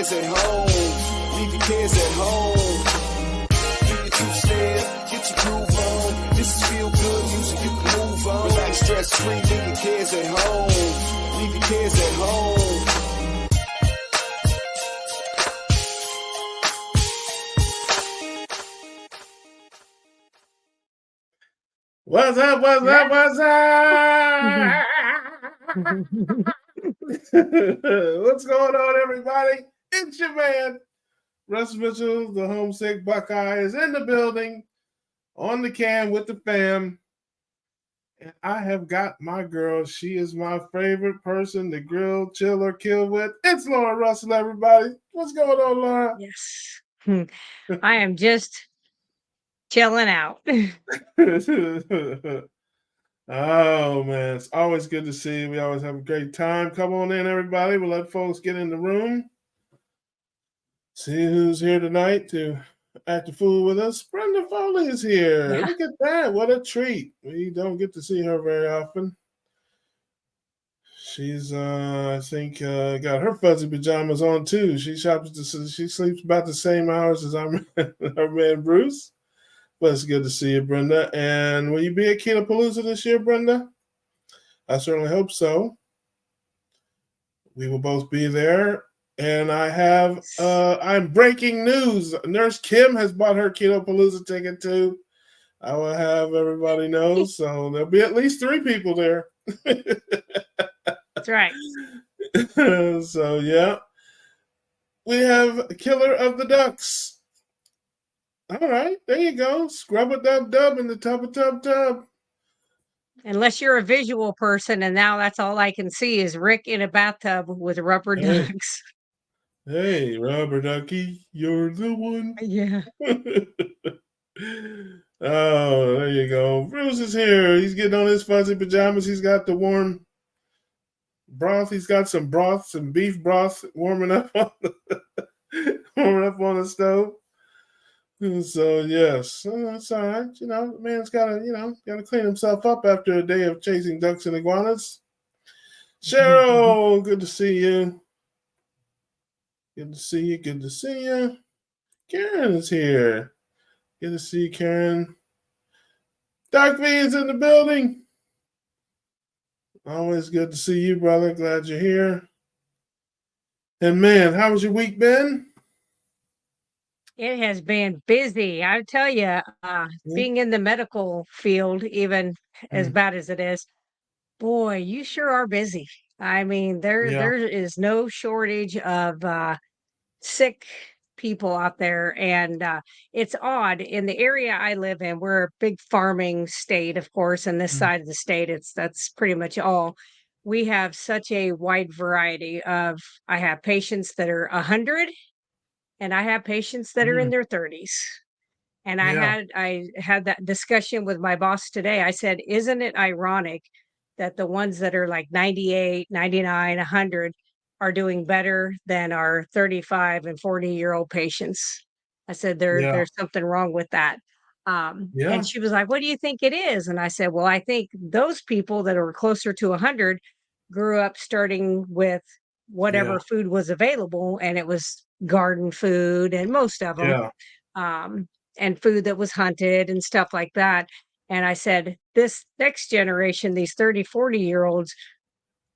cares at home. Leave your cares at home. Do your two-step, get your groove on. This is feel good music, you can move on. Relax, stress-free, leave your cares at home. Leave your cares at home. What's up? What's up? What's up? What's going on, everybody? It's your man, Russ Mitchell, the homesick Buckeye, is in the building, on the cam with the fam. And I have got my girl. She is my favorite person to grill, chill, or kill with. It's Laura Russell, everybody. What's going on, Laura? Yes. I am just chilling out. Oh, man. It's always good to see you. We always have a great time. Come on in, everybody. We'll let folks get in the room. See who's here tonight to act a fool with us. Brenda Foley is here. Yeah. Look at that. What a treat. We don't get to see her very often. She's, I think, got her fuzzy pajamas on, too. She sleeps about the same hours as our man Bruce. But it's good to see you, Brenda. And will you be at Keto Palooza this year, Brenda? I certainly hope so. We will both be there. And I have, I'm breaking news. Nurse Kim has bought her Keto Palooza ticket too. I will have everybody know. So there'll be at least 3 people there. That's right. So, yeah. We have Killer of the Ducks. All right, there you go. Scrub a dub in the tub. Unless you're a visual person, and now that's all I can see is Rick in a bathtub with rubber ducks. Hey, rubber ducky, you're the one. Yeah. Oh, there you go. Bruce is here. He's getting on his fuzzy pajamas. He's got the warm broth. He's got some broth, some beef broth warming up on the stove. So yes, that's all right. You know, the man's gotta clean himself up after a day of chasing ducks and iguanas. Cheryl, good to see you. Good to see you. Karen is here. Good to see you, Karen. Doc V is in the building. Always good to see you, brother. Glad you're here. And man, how was your week been? It has been busy. I tell you, being in the medical field, even as bad as it is, boy, you sure are busy. I mean, there is no shortage of sick people out there. And it's odd. In the area I live in, we're a big farming state, of course, and this side of the state, that's pretty much all. We have such a wide variety of, I have patients that are 100, and I have patients that are in their 30s. And I had that discussion with my boss today. I said, isn't it ironic that the ones that are like 98, 99, 100 are doing better than our 35 and 40-year-old patients? I said, there's something wrong with that. And she was like, what do you think it is? And I said, well, I think those people that are closer to 100 grew up starting with whatever food was available, and it was garden food, and most of them, and food that was hunted and stuff like that. And I said, this next generation, these 30, 40-year-olds,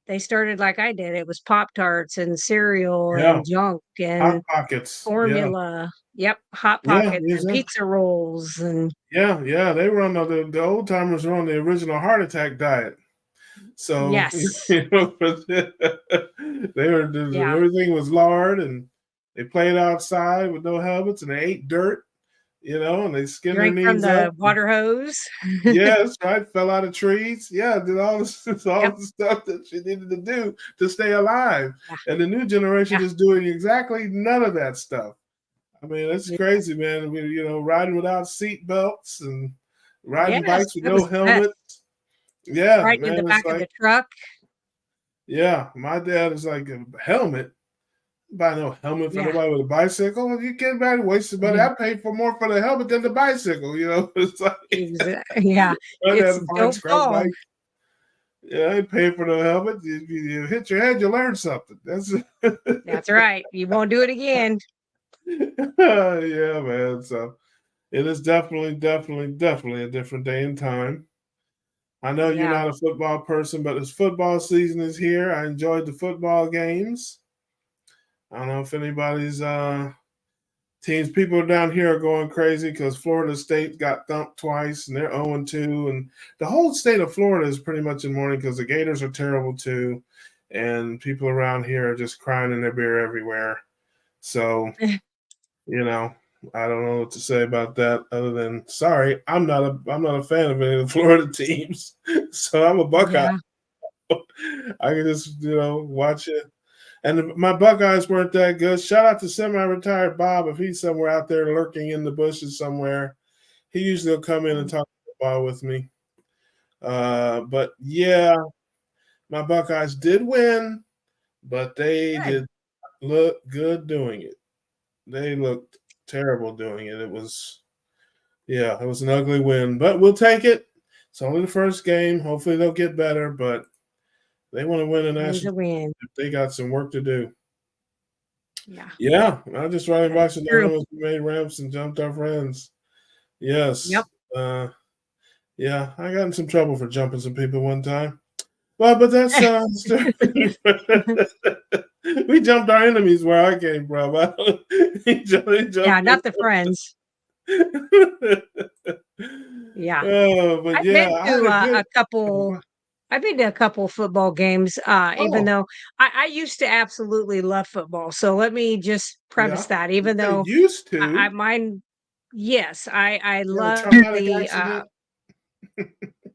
they started like I did. It was Pop-Tarts and cereal and junk and Hot Pockets, formula. Yep, Hot Pockets and pizza rolls. And they were on the old timers were on the original heart attack diet. So they were everything was lard, and they played outside with no helmets, and they ate dirt, and they skinned their knees from the up. Water hose. Yes, right. Fell out of trees. Yeah, did all the stuff that she needed to do to stay alive. And the new generation is doing exactly none of that stuff. I mean, it's crazy, man. We, riding without seat belts and riding bikes with no helmets. Yeah, right in the back of the truck. Yeah, my dad is like, a helmet. Buy no helmet for nobody with a bicycle. You can't buy wasted money. I paid for more for the helmet than the bicycle. It's like it's don't fall. Yeah, I pay for the helmet. You hit your head, you learn something. That's That's right. You won't do it again. yeah, man. So it is definitely a different day and time. I know you're Yeah. not a football person, but as football season is here, I enjoyed the football games. I don't know if anybody's teams, people down here are going crazy because Florida State got thumped twice and they're 0-2. And the whole state of Florida is pretty much in mourning because the Gators are terrible too. And people around here are just crying in their beer everywhere. So, I don't know what to say about that other than sorry, I'm not a fan of any of the Florida teams. So I'm a Buckeye. Yeah. I can just, watch it. And my Buckeyes weren't that good. Shout out to semi-retired Bob if he's somewhere out there lurking in the bushes somewhere. He usually will come in and talk football with me. But yeah, my Buckeyes did win, but they Good. did look good doing it. They looked terrible doing it. It was an ugly win, but we'll take it. It's only the first game. Hopefully they'll get better, but they want to win a Wins a national. win. They got some work to do. Yeah. Yeah, I just riding by That's some true. animals, made ramps, and jumped our friends. Yes. Yep. Yeah, I got in some trouble for jumping some people one time. Well, but that's we jumped our enemies where I came from. He jumped Yeah, not the friends. Yeah. Oh, but I've yeah, been I to had a good. a couple. I've been to a couple football games, even Oh, though I used to absolutely love football. So let me just preface yeah. that. You Even say though used I to. mine, yes, I You had a love traumatic the accident.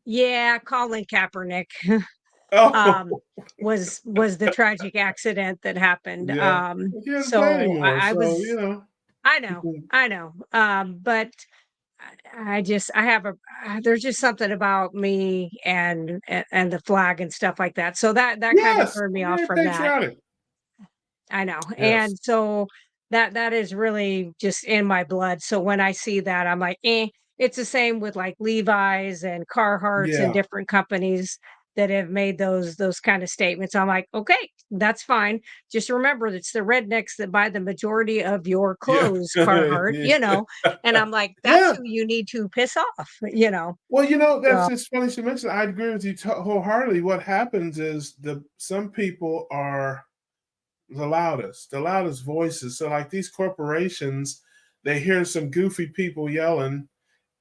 yeah, Colin Kaepernick Oh, um was the tragic accident that happened. yeah. He can't play So anymore, I so was I know. But I just I have a there's just something about me and the flag and stuff like that. So that kind of Yes, turned me I'm off very from that. patriotic. I know. Yes. And so that is really just in my blood. So when I see that, I'm like, it's the same with like Levi's and Carhartts and Yeah. different companies that have made those kind of statements. I'm like, okay, that's fine. Just remember it's the rednecks that buy the majority of your Yeah. clothes, Carhartt, Yeah. And I'm like, that's Yeah. who you need to piss off. Well, that's So it's funny you mentioned. I agree with you wholeheartedly. What happens is some people are the loudest voices. So like these corporations, they hear some goofy people yelling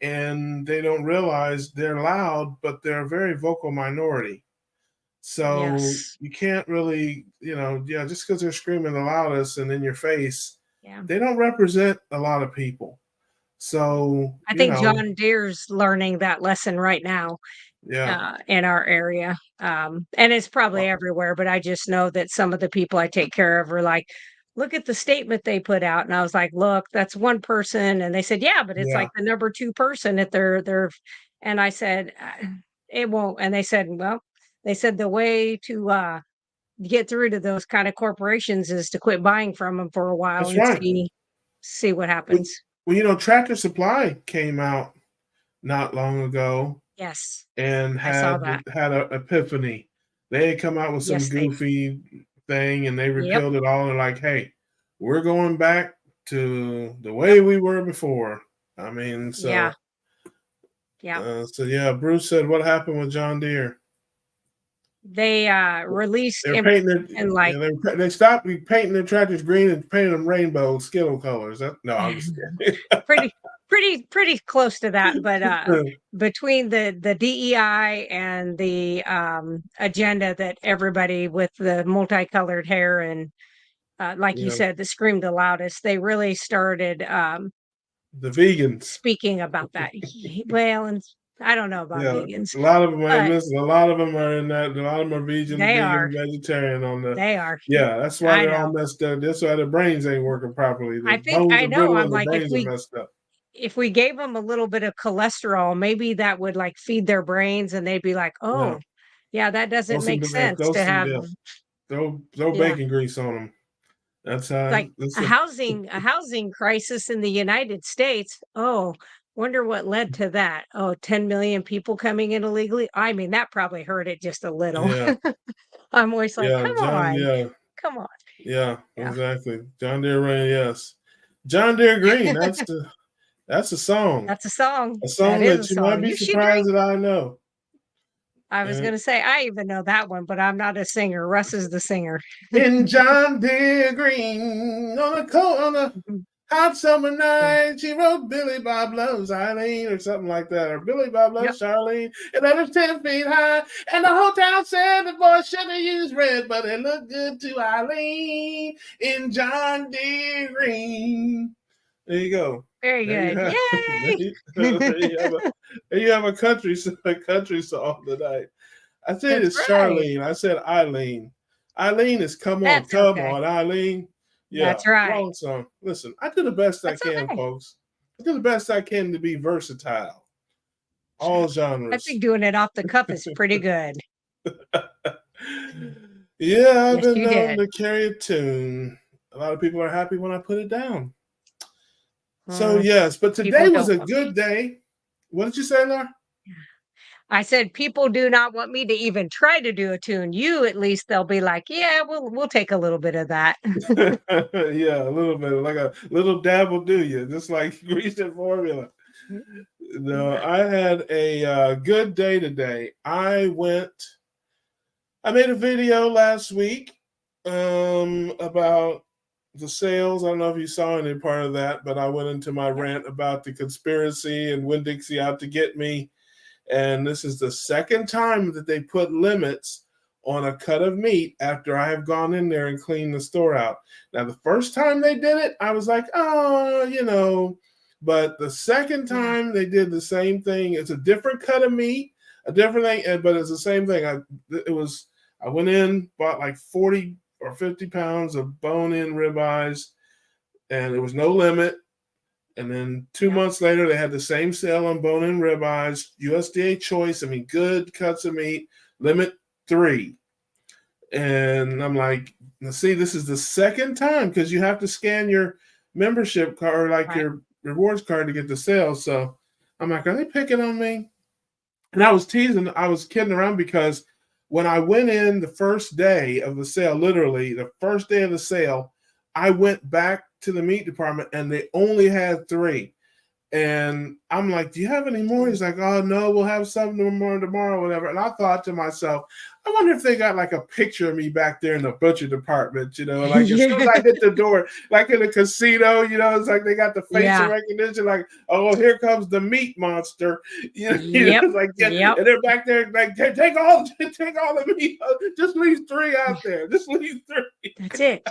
and they don't realize they're loud, but they're a very vocal minority. So yes. you can't really, just because they're screaming the loudest and in your face, Yeah. they don't represent a lot of people. So, I think John Deere's learning that lesson right now. yeah. In our area. And it's probably Well, everywhere, but I just know that some of the people I take care of are like, look at the statement they put out. And I was like, look, that's one person. And they said, yeah, but it's yeah, like the number two person at their, and I said, it won't. And they said, well, they said the way to get through to those kind of corporations is to quit buying from them for a while that's and right. see what Well, happens. Tractor Supply came out not long ago Yes, and I saw that. had an epiphany. They had come out with some Yes, they, goofy thing and they yep, repealed it all. And like, hey, we're going back to the way yep, we were before. I mean, yeah, yeah. yeah. Bruce said, what happened with John Deere? They released They're painting their information like they stopped painting their tractors green and painting them rainbow Skittle colors. No, I'm just kidding. pretty pretty close to that, but between the DEI and the agenda that everybody with the multicolored hair and like you Yeah, said, that screamed the loudest, they really started the vegans. speaking about that. Well, and I don't know about Yeah, vegans, a lot of them are in but this. A lot of them are in that. A lot of them are they are vegetarian on the. they are. Yeah, that's why I they're all know. messed up. That's why their brains ain't working properly. The I think bones I are know. brittle I'm and the like brains are messed up. if we gave them a little bit of cholesterol, maybe that would like feed their brains and they'd be like, Yeah, "Oh, yeah, that throw doesn't some, make sense throw to some, have." yeah, throw Yeah, bacon grease on them. That's like that's a housing crisis in the United States. Oh, Wonder what led to that. Oh, 10 million people coming in illegally. I mean, that probably hurt it just a little. Yeah, I'm always like, yeah, come John. on, Yeah, come on. yeah, Yeah, exactly. John Deere rain. Yes, John Deere green. That's a song. that's a song. A That song is a that you might song. be You should drink. surprised that I know. I was And gonna say I even know that one, but I'm not a singer. Russ is the singer. in John Deere green on a Mhm. hot summer Yeah. night, she wrote Billy Bob loves Eileen or something like that, or Billy Bob Yep. loves Charlene, and that was 10 feet high. And the whole town said the boy should have used red, but it looked good to Eileen in John Deere green. There you go. Very There you good. have Yay! there you have a country song tonight. I said That's it's right. Charlene. I said Eileen. Eileen is come That's okay. on, Eileen. Yeah, That's right. wrong song. Listen, I do the best I That's can, okay. folks. I do the best I can to be versatile, all I genres. think doing it off the cuff is pretty good. Yeah, I've Yes, been you known did. to carry a tune. A lot of people are happy when I put it down. So Mm, yes, but today people was don't a want me. good day. What did you say, Laura? I said people do not want me to even try to do a tune. You at least they'll be like, yeah, we'll take a little bit of that. Yeah, a little bit, like a little dab will do you, just like grease and formula. No, Yeah. I had a good day today. I made a video last week about the sales. I don't know if you saw any part of that, but I went into my Yep. rant about the conspiracy and Winn-Dixie out to get me. And this is the second time that they put limits on a cut of meat after I have gone in there and cleaned the store out. Now, the first time they did it, I was like, oh, but the second Yeah. time they did the same thing. It's a different cut of meat, a different thing, but it's the same thing. I went in, bought like 40 or 50 pounds of bone-in ribeyes, and there was no limit. And then 2 months later, they had the same sale on bone-in ribeyes, USDA choice. I mean, good cuts of meat, limit 3. And I'm like, see, this is the second time because you have to scan your membership card, like Right. your rewards card, to get the sale. So I'm like, are they picking on me? And I was teasing, I was kidding around because when I went in the first day of the sale, literally the first day of the sale, I went back to the meat department and they only had 3. And I'm like, do you have any more? He's like, oh, no, we'll have some more tomorrow, whatever. And I thought to myself, I wonder if they got like a picture of me back there in the butcher department, like as soon as I hit the door, like in a casino, it's like they got the facial Yeah. recognition, like, oh, here comes the meat monster. Yep. It's like, Yep. and they're back there like, take all the meat, just leave 3 out there, just leave 3. That's it.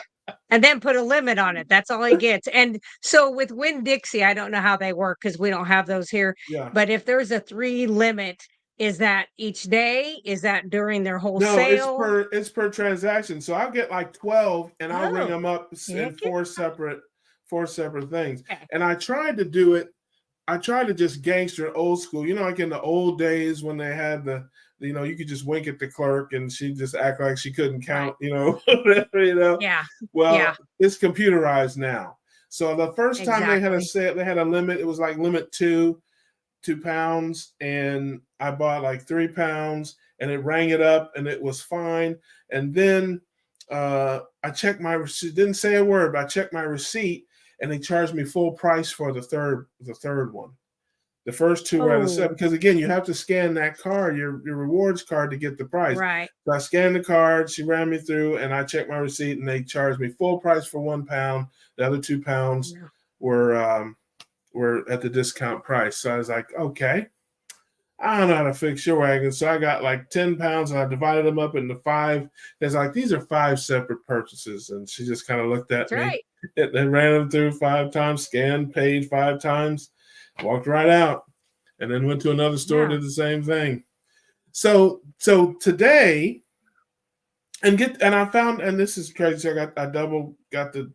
And then put a limit on it. That's all he gets. And so with Winn-Dixie, I don't know how they work because we don't have those here. Yeah. But if there's a 3 limit, is that each day? Is that during their whole No, sale? it's per transaction. So I'll get like 12 and I'll ring Oh, them up in heck yeah. four separate things. Okay. And I tried to do it. I tried to just gangster old school, like in the old days when they had you could just wink at the clerk and she just act like she couldn't Right. count, whatever. Yeah. Well, Yeah. it's computerized now. So the first time they had Exactly. they had a limit. It was like limit 2 pounds, and I bought like 3 pounds, and it rang it up, and it was fine. And then I checked my receipt. Didn't say a word, but I checked my receipt, and they charged me full price for the third one. The first 2 were at a set Oh, because again, you have to scan that card, your rewards card, to get the price. right. So I scanned the card, she ran me through, and I checked my receipt, and they charged me full price for 1 pound. The other 2 pounds Yeah. were at the discount price. So I was like, okay, I don't know how to fix your wagon. So I got like 10 pounds and I divided them up into 5. It's like, these are 5 separate purchases. And she just kind of looked at That's me right. and ran them through 5 times, scanned, paid 5 times, walked right out, and then went to another store, Yeah. did the same thing. So today, and I found, and this is crazy. I got the double, the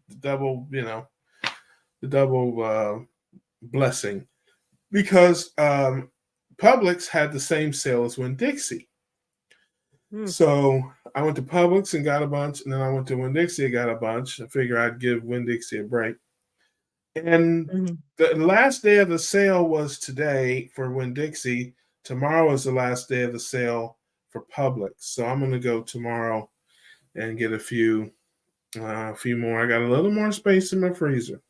double blessing because Publix had the same sale as Winn-Dixie. Hmm. So I went to Publix and got a bunch, and then I went to Winn-Dixie and got a bunch. I figure I'd give Winn-Dixie a break. And Mhm. the last day of the sale was today for Winn-Dixie. Tomorrow is the last day of the sale for Publix. So I'm going to go tomorrow and get a few more. I got a little more space in my freezer.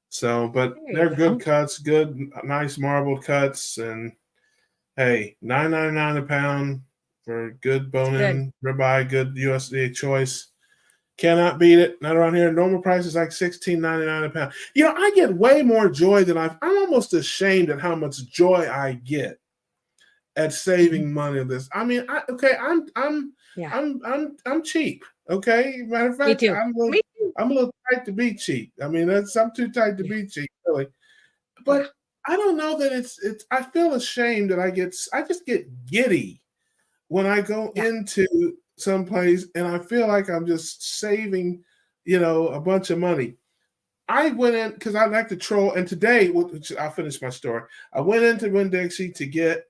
So, but There they're you good go. cuts, good, nice marbled cuts. And hey, $9.99 a pound for good It's good. bone-in ribeye, good USDA choice. Cannot beat it. Not around here. Normal price is like $16.99 a pound. You know, I get way more joy than I'm almost ashamed at how much joy I get at Mhm. saving money on this. I mean, Yeah. I'm cheap. Okay. Matter of Me fact, too. Me too. I'm a little tight to be cheap. I mean, I'm too tight to Yeah. be cheap, really. Yeah. But I don't know that it's I feel ashamed that I just get giddy when I go Yeah. into someplace and I feel like I'm just saving, a bunch of money. I went in because I like to troll, and today, which I'll finish my story. I went into Winn-Dixie to get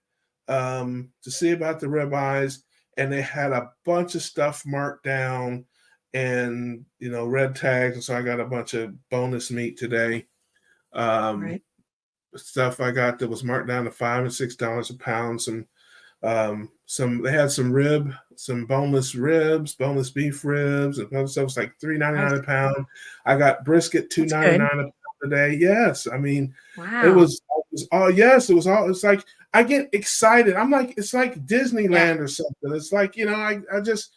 to see about the ribeyes, and they had a bunch of stuff marked down, and red tags, and so I got a bunch of bonus meat today. Um, Right. Stuff I got that was marked down to $5 and $6 a pound. Some they had some boneless ribs, boneless beef ribs, and other stuff was like $3.99 a Nice. pound. I got brisket That's good. $2.99 a pound today. Yes, I mean Wow. it was all yes, it was all. It's like I get excited. I'm like it's like Yeah. Disneyland or something. It's like I just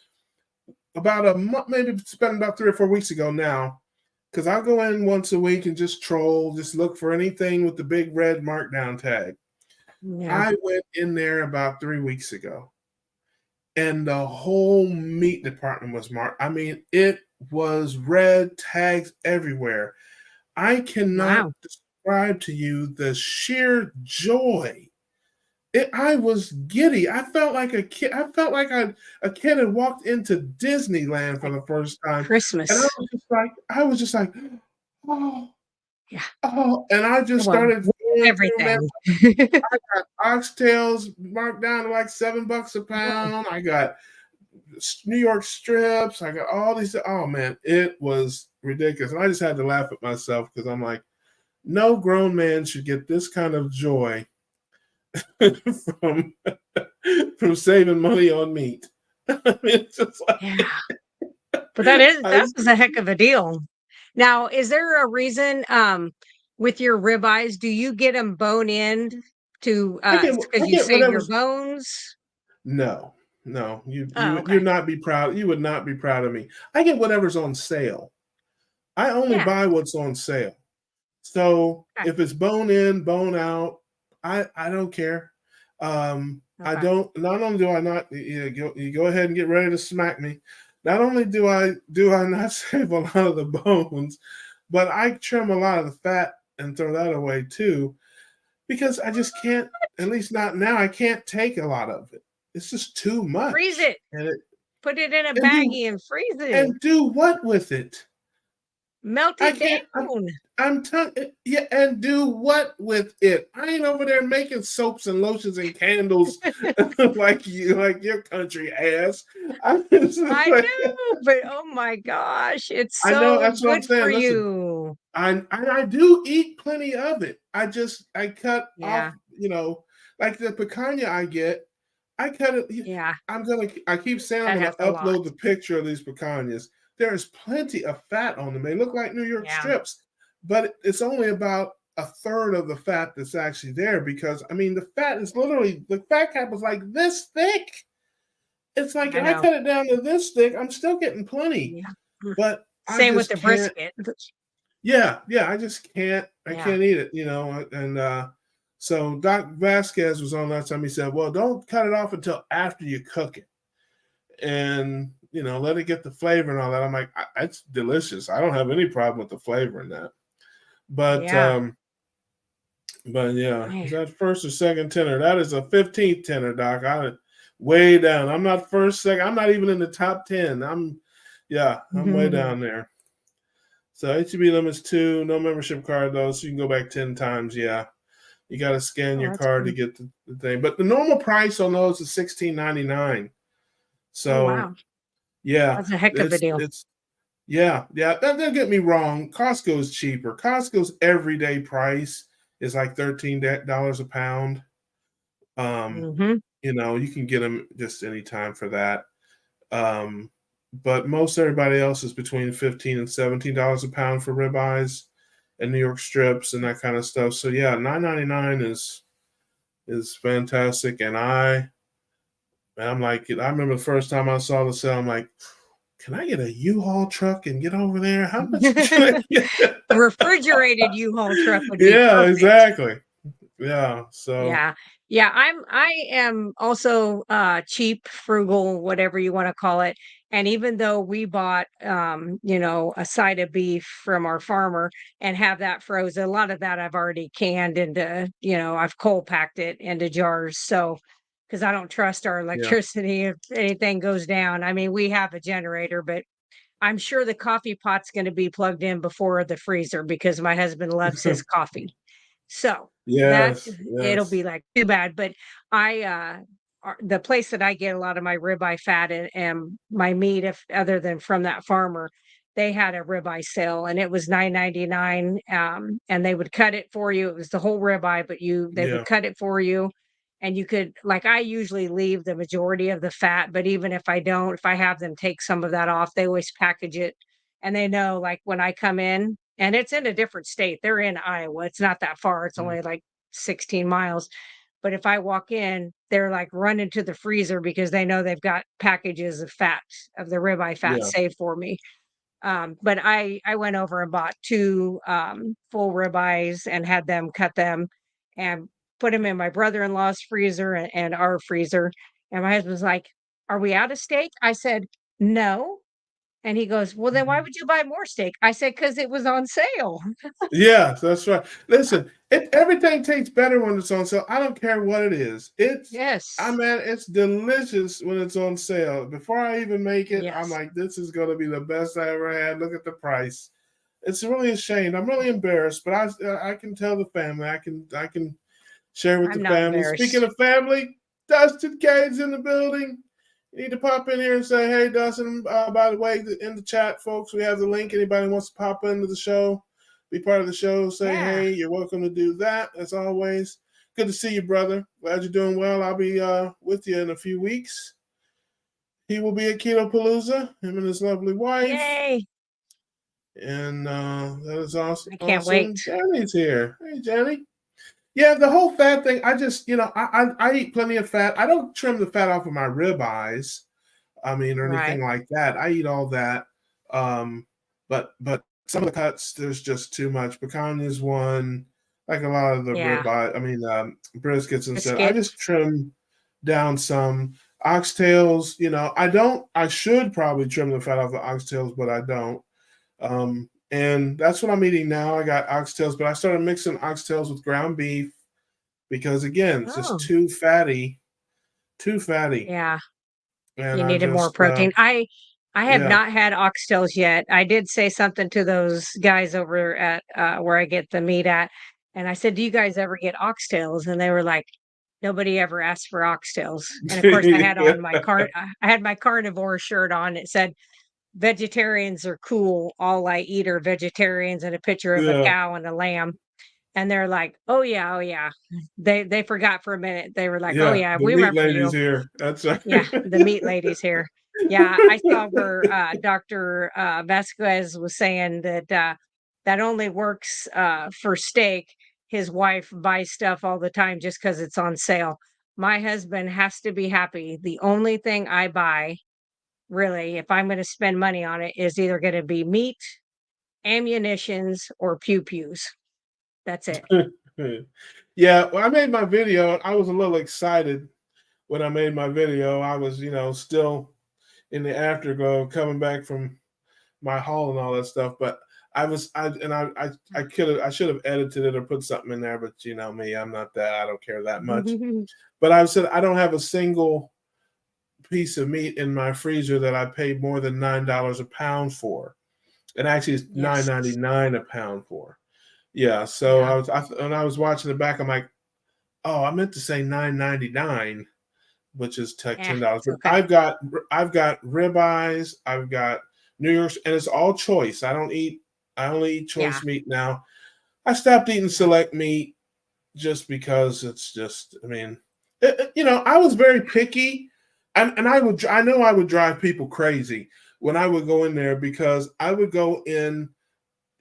about a month, maybe it's been about 3 or 4 weeks ago now, because I'll go in once a week and just troll, just look for anything with the big red markdown tag. Yeah. I went in there about 3 weeks ago, and the whole meat department was marked. I mean, it was red tags everywhere. I cannot Wow. describe to you the sheer joy. I was giddy. I felt like a kid. I felt like a kid had walked into Disneyland for Like the first time, and Christmas. I was just like, oh, Yeah. oh, and I just Well, started going through, man. everything. I got oxtails marked down to like $7 a Oh, pound. I got New York strips. I got all these. Oh man, it was ridiculous. And I just had to laugh at myself because I'm like, no grown man should get this kind of joy from from saving money on meat. It's just like yeah. But that I, is a heck of a deal. Now, is there a reason, with your ribeyes, do you get them bone in to, I because you get save your whatever's bones? no, no. Oh, You'd okay. not be proud. You would not be proud of me. I get whatever's on sale. I only Yeah. buy what's on sale. So Okay. if it's bone in, bone out, I don't care. I Okay. don't. Not only do I not, you go ahead and get ready to smack me. Not only do I not save a lot of the bones, but I trim a lot of the fat and throw that away too, because I just can't. At least not now. I can't take a lot of it. It's just too Freeze much, it. and it Put it in a and do baggie and freeze it. and do what with it? Melt I it can't. down. I'm telling yeah, and do what with it? I ain't over there making soaps and lotions and candles like your country ass. I'm just I like, know, but oh my gosh, it's I know so that's what I'm good for saying. Listen, you. I do eat plenty of it. I cut off, Yeah. like the picanha I get. I cut it. Yeah. I keep saying I'm That gonna has a lot. upload the picture of these picanhas. There's plenty of fat on them. They look like New York Yeah. strips, but it's only about a third of the fat that's actually there because I mean the fat is literally the fat cap is like this thick. It's like I if I know. cut it down to this thick, I'm still getting plenty, Yeah. Mm. but I Same with just the can't. brisket. Yeah, I just can't. I Yeah. can't eat it, and so Doc Vasquez was on last time. He said, "Well, don't cut it off until after you cook it." And let it get the flavor and all that. I'm like, it's delicious. I don't have any problem with the flavor in that. But Yeah. yeah, is Man. that first or second tenor? That is a 15th tenor, Doc. I way down. I'm not first, second. I'm not even in the top 10. I'm way down there. So HEB limits 2, no membership card though, so you can go back 10 times. Yeah. You got to scan Oh, your that's card to good. get the thing. But the normal price on those is $16.99. Oh, So wow. yeah, That's a heck of a it's deal. it's Yeah, yeah. Don't get me wrong. Costco is cheaper. Costco's everyday price is like $13 a pound. Um, Hmm. you can get them just anytime for that. Um, but most everybody else is between $15 and $17 a pound for ribeyes and New York strips and that kind of stuff. So yeah, $9.99 is fantastic. And I'm like, I remember the first time I saw the sale, I'm like, can I get a U-Haul truck and get over there? How much can I get? Refrigerated U-Haul truck would be Yeah, perfect. exactly. Yeah. So Yeah. Yeah, I am also cheap, frugal, whatever you want to call it. And even though we bought a side of beef from our farmer and have that frozen, a lot of that I've already canned into, I've cold packed it into jars. So because I don't trust our yeah. electricity if anything goes down. I mean, we have a generator, but I'm sure the coffee pot's going to be plugged in before the freezer because my husband loves his coffee. So that Yes, it'll be yes. like too bad. But the place that I get a lot of my ribeye fat and my meat, if other than from that farmer, they had a ribeye sale and it was $9.99. And they would cut it for you. It was the whole ribeye, but they would Yeah. cut it for you. And you could, like, I usually leave the majority of the fat, but even if I don't, if I have them take some of that off, they always package it. And they know, like, when I come in, and it's in a different state. They're in Iowa. It's not that far. It's Mm, only like 16 miles. But if I walk in, they're like running to the freezer because they know they've got packages of fat, of the ribeye fat yeah. saved for me. But I went over and bought two full ribeyes and had them cut them and put them in my brother-in-law's freezer and our freezer. And my husband's like, "Are we out of steak?" I said, "No." And he goes, "Well, then why Mhm. would you buy more steak?" I said, "Because it was on sale." Yes, that's right. Listen, everything tastes better when it's on sale. I don't care what it is. I Yes. mean, it's delicious when it's on sale. Before I even make it, I'm Yes. like, this is going to be the best I ever had. Look at the price. It's really a shame. I'm really embarrassed, but I can tell the family. I can share with the I'm not family. Speaking embarrassed. of family, Dustin Cade's in the building. You need to pop in here and say, hey, Dustin, by the way, in the chat, folks, we have the link. Anybody wants to pop into the show, be part of the show, say, Yeah. hey, you're welcome to do that, as always. Good to see you, brother. Glad you're doing well. I'll be with you in a few weeks. He will be at Keto Palooza, him and his lovely wife. Yay. And that is awesome. I can't wait. Awesome. Jenny's here. Hey, Jenny. Yeah, the whole fat thing. I just, I eat plenty of fat. I don't trim the fat off of my ribeyes. I mean, or anything Right. like that. I eat all that. But some of the cuts, there's just too much. Pecan is one. Like a lot of the Yeah. ribeye. I mean, briskets and stuff. I Biscuits. just trim down some oxtails. I don't. I should probably trim the fat off the oxtails, but I don't. And that's what I'm eating now. I got oxtails, but I started mixing oxtails with ground beef because again, it's just Oh, too fatty, too fatty. yeah. And You I needed more just, protein. I have yeah, not had oxtails yet. I did say something to those guys over at where I get the meat at, and I said, "Do you guys ever get oxtails?" And they were like, "Nobody ever asked for oxtails." And of course, I had on my I had my carnivore shirt on. It said, "Vegetarians are cool. All I eat are vegetarians," and a picture of a yeah, cow and a lamb. And they're like, "Oh yeah, oh yeah." They forgot for a minute. They were like, "Oh yeah. yeah, The we meat remember lady's you." here. That's right. Yeah, the meat lady's here. Yeah, I saw where Dr. Vasquez was saying that that only works for steak. His wife buys stuff all the time just because it's on sale. My husband has to be happy. The only thing I buy, really, if I'm going to spend money on it, is either going to be meat, ammunitions, or pew pews. That's it. Yeah, well, I made my video. I was a little excited when I made my video. I was, still in the afterglow coming back from my haul and all that stuff. But I should have edited it or put something in there. But you know me, I'm not that. I don't care that much. But I said I don't have a single piece of meat in my freezer that I paid more than $9 a pound for, and actually it's nine Yes. ninety nine a pound for. Yeah. So Yeah. when I was watching it back, I'm like, oh, I meant to say 9.99, which is Yeah. $10. It's But okay. I've got ribeyes, I've got New York, and it's all choice. I only eat Yeah. choice meat now. I stopped eating Yeah. select meat just because it's just, I mean, I was very picky, and I know I would drive people crazy when I would go in there because I would go in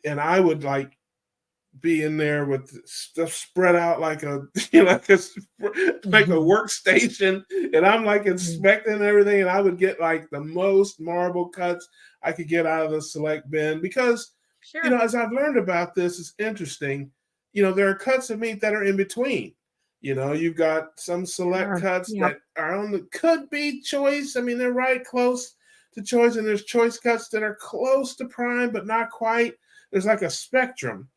and I would like be in there with stuff spread out like a like a Mhm. workstation, and I'm like Mhm. inspecting everything, and I would get like the most marble cuts I could get out of the select bin because Sure. as I've learned about this, it's interesting. There are cuts of meat that are in between. You've got some select Sure. cuts Yep. that are on the could be choice. I mean, they're right close to choice, and there's choice cuts that are close to prime but not quite. There's like a spectrum.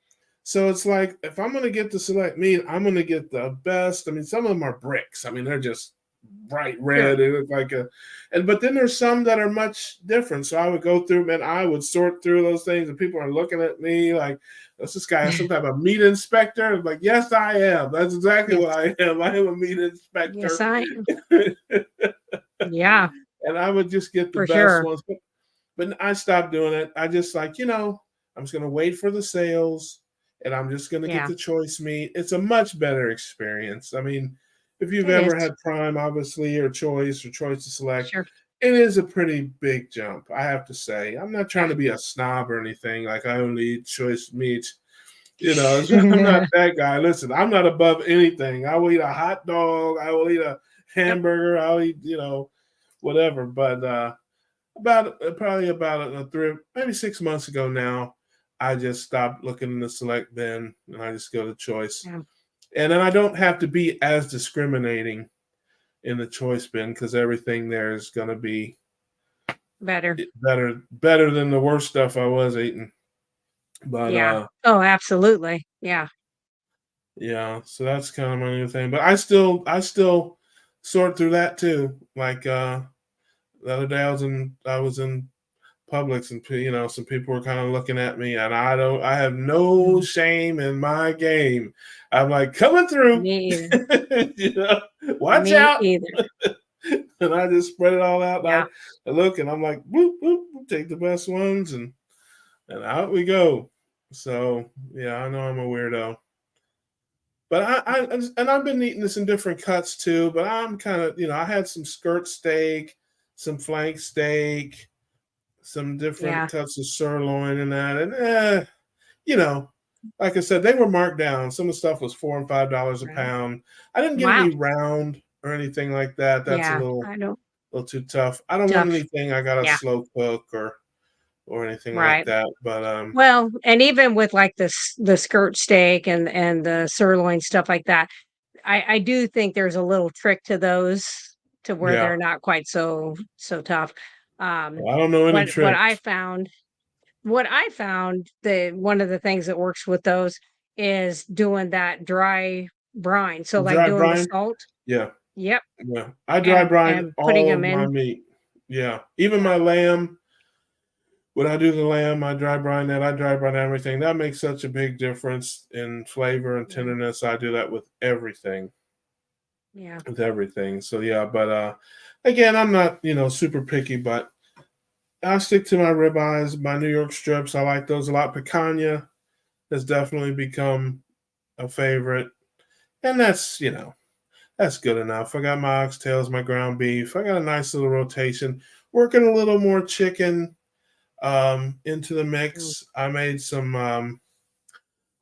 So it's like if I'm gonna get the select meat, I'm gonna get the best. I mean, some of them are bricks. I mean, they're just bright red. Sure. They look like but then there's some that are much different. So I would go through and I would sort through those things, and people are looking at me like, "Does this guy some type of meat inspector?" I'm like, yes, I am. That's exactly what Yes. I am. I am a meat Yes, inspector, I am. Yeah, and I would just get the for best sure. ones. But I stopped doing it. I just like, I'm just gonna wait for the sales and I'm just gonna get Yeah, the choice meat. It's a much better experience. I mean, if you've it is. ever had Prime, obviously, or Choice to Select, Sure. it is a pretty big jump, I have to say. I'm not trying Yeah. to be a snob or anything, like I only eat choice meat. I'm not Yeah. that guy. Listen, I'm not above anything. I will eat a hot dog, I will eat a Yep. hamburger, I'll eat, whatever. But probably about maybe 6 months ago now, I just stopped looking in the select bin and I just go to choice. Yeah. And then I don't have to be as discriminating in the choice bin because everything there is going to be Better. better than the worst stuff I was eating. But Yeah. Oh, absolutely. Yeah. yeah, so that's kind of my new thing. But I still sort through that too. Like the other day I was in Publix, and some people were kind of looking at me, and I have no Mhm. shame in my game. I'm like coming through, Me either. you know, watch Me out, either. and I just spread it all out. Yeah. And I look, and I'm like, whoop whoop, take the best ones, and out we go. So yeah, I know I'm a weirdo, but I've been eating this in different cuts too. But I'm kind of I had some skirt steak, some flank steak, some different Yeah. cuts of sirloin and that. And you know, like I said, they were marked down. Some of the stuff was $4 and $5 a Right. pound. I didn't get Wow. any round or anything like that. That's a Yeah. little I know. too tough. I don't want Tough. anything I gotta Yeah. slow cook or anything like Right. that. But Well, and even with like the skirt steak and the sirloin stuff like that, I do think there's a little trick to those to where yeah, they're not quite so tough. Um, I don't know any what tricks. I found the one of the things that works with those is doing that dry brine. So like Dry doing the brine, salt. yeah, Yep. yeah. I dry brine And putting all them of my in. meat. Yeah, even Yeah. my lamb. When I do the lamb, I dry brine that. I dry brine everything. That makes such a big difference in flavor and Yeah. tenderness. I do that with everything, Yeah. So yeah, but again, I'm not super picky, but I stick to my ribeyes, my New York strips. I like those a lot. Picanha has definitely become a favorite, and that's good enough. I got my oxtails, my ground beef. I got a nice little rotation. Working a little more chicken into the Mm. mix. I made some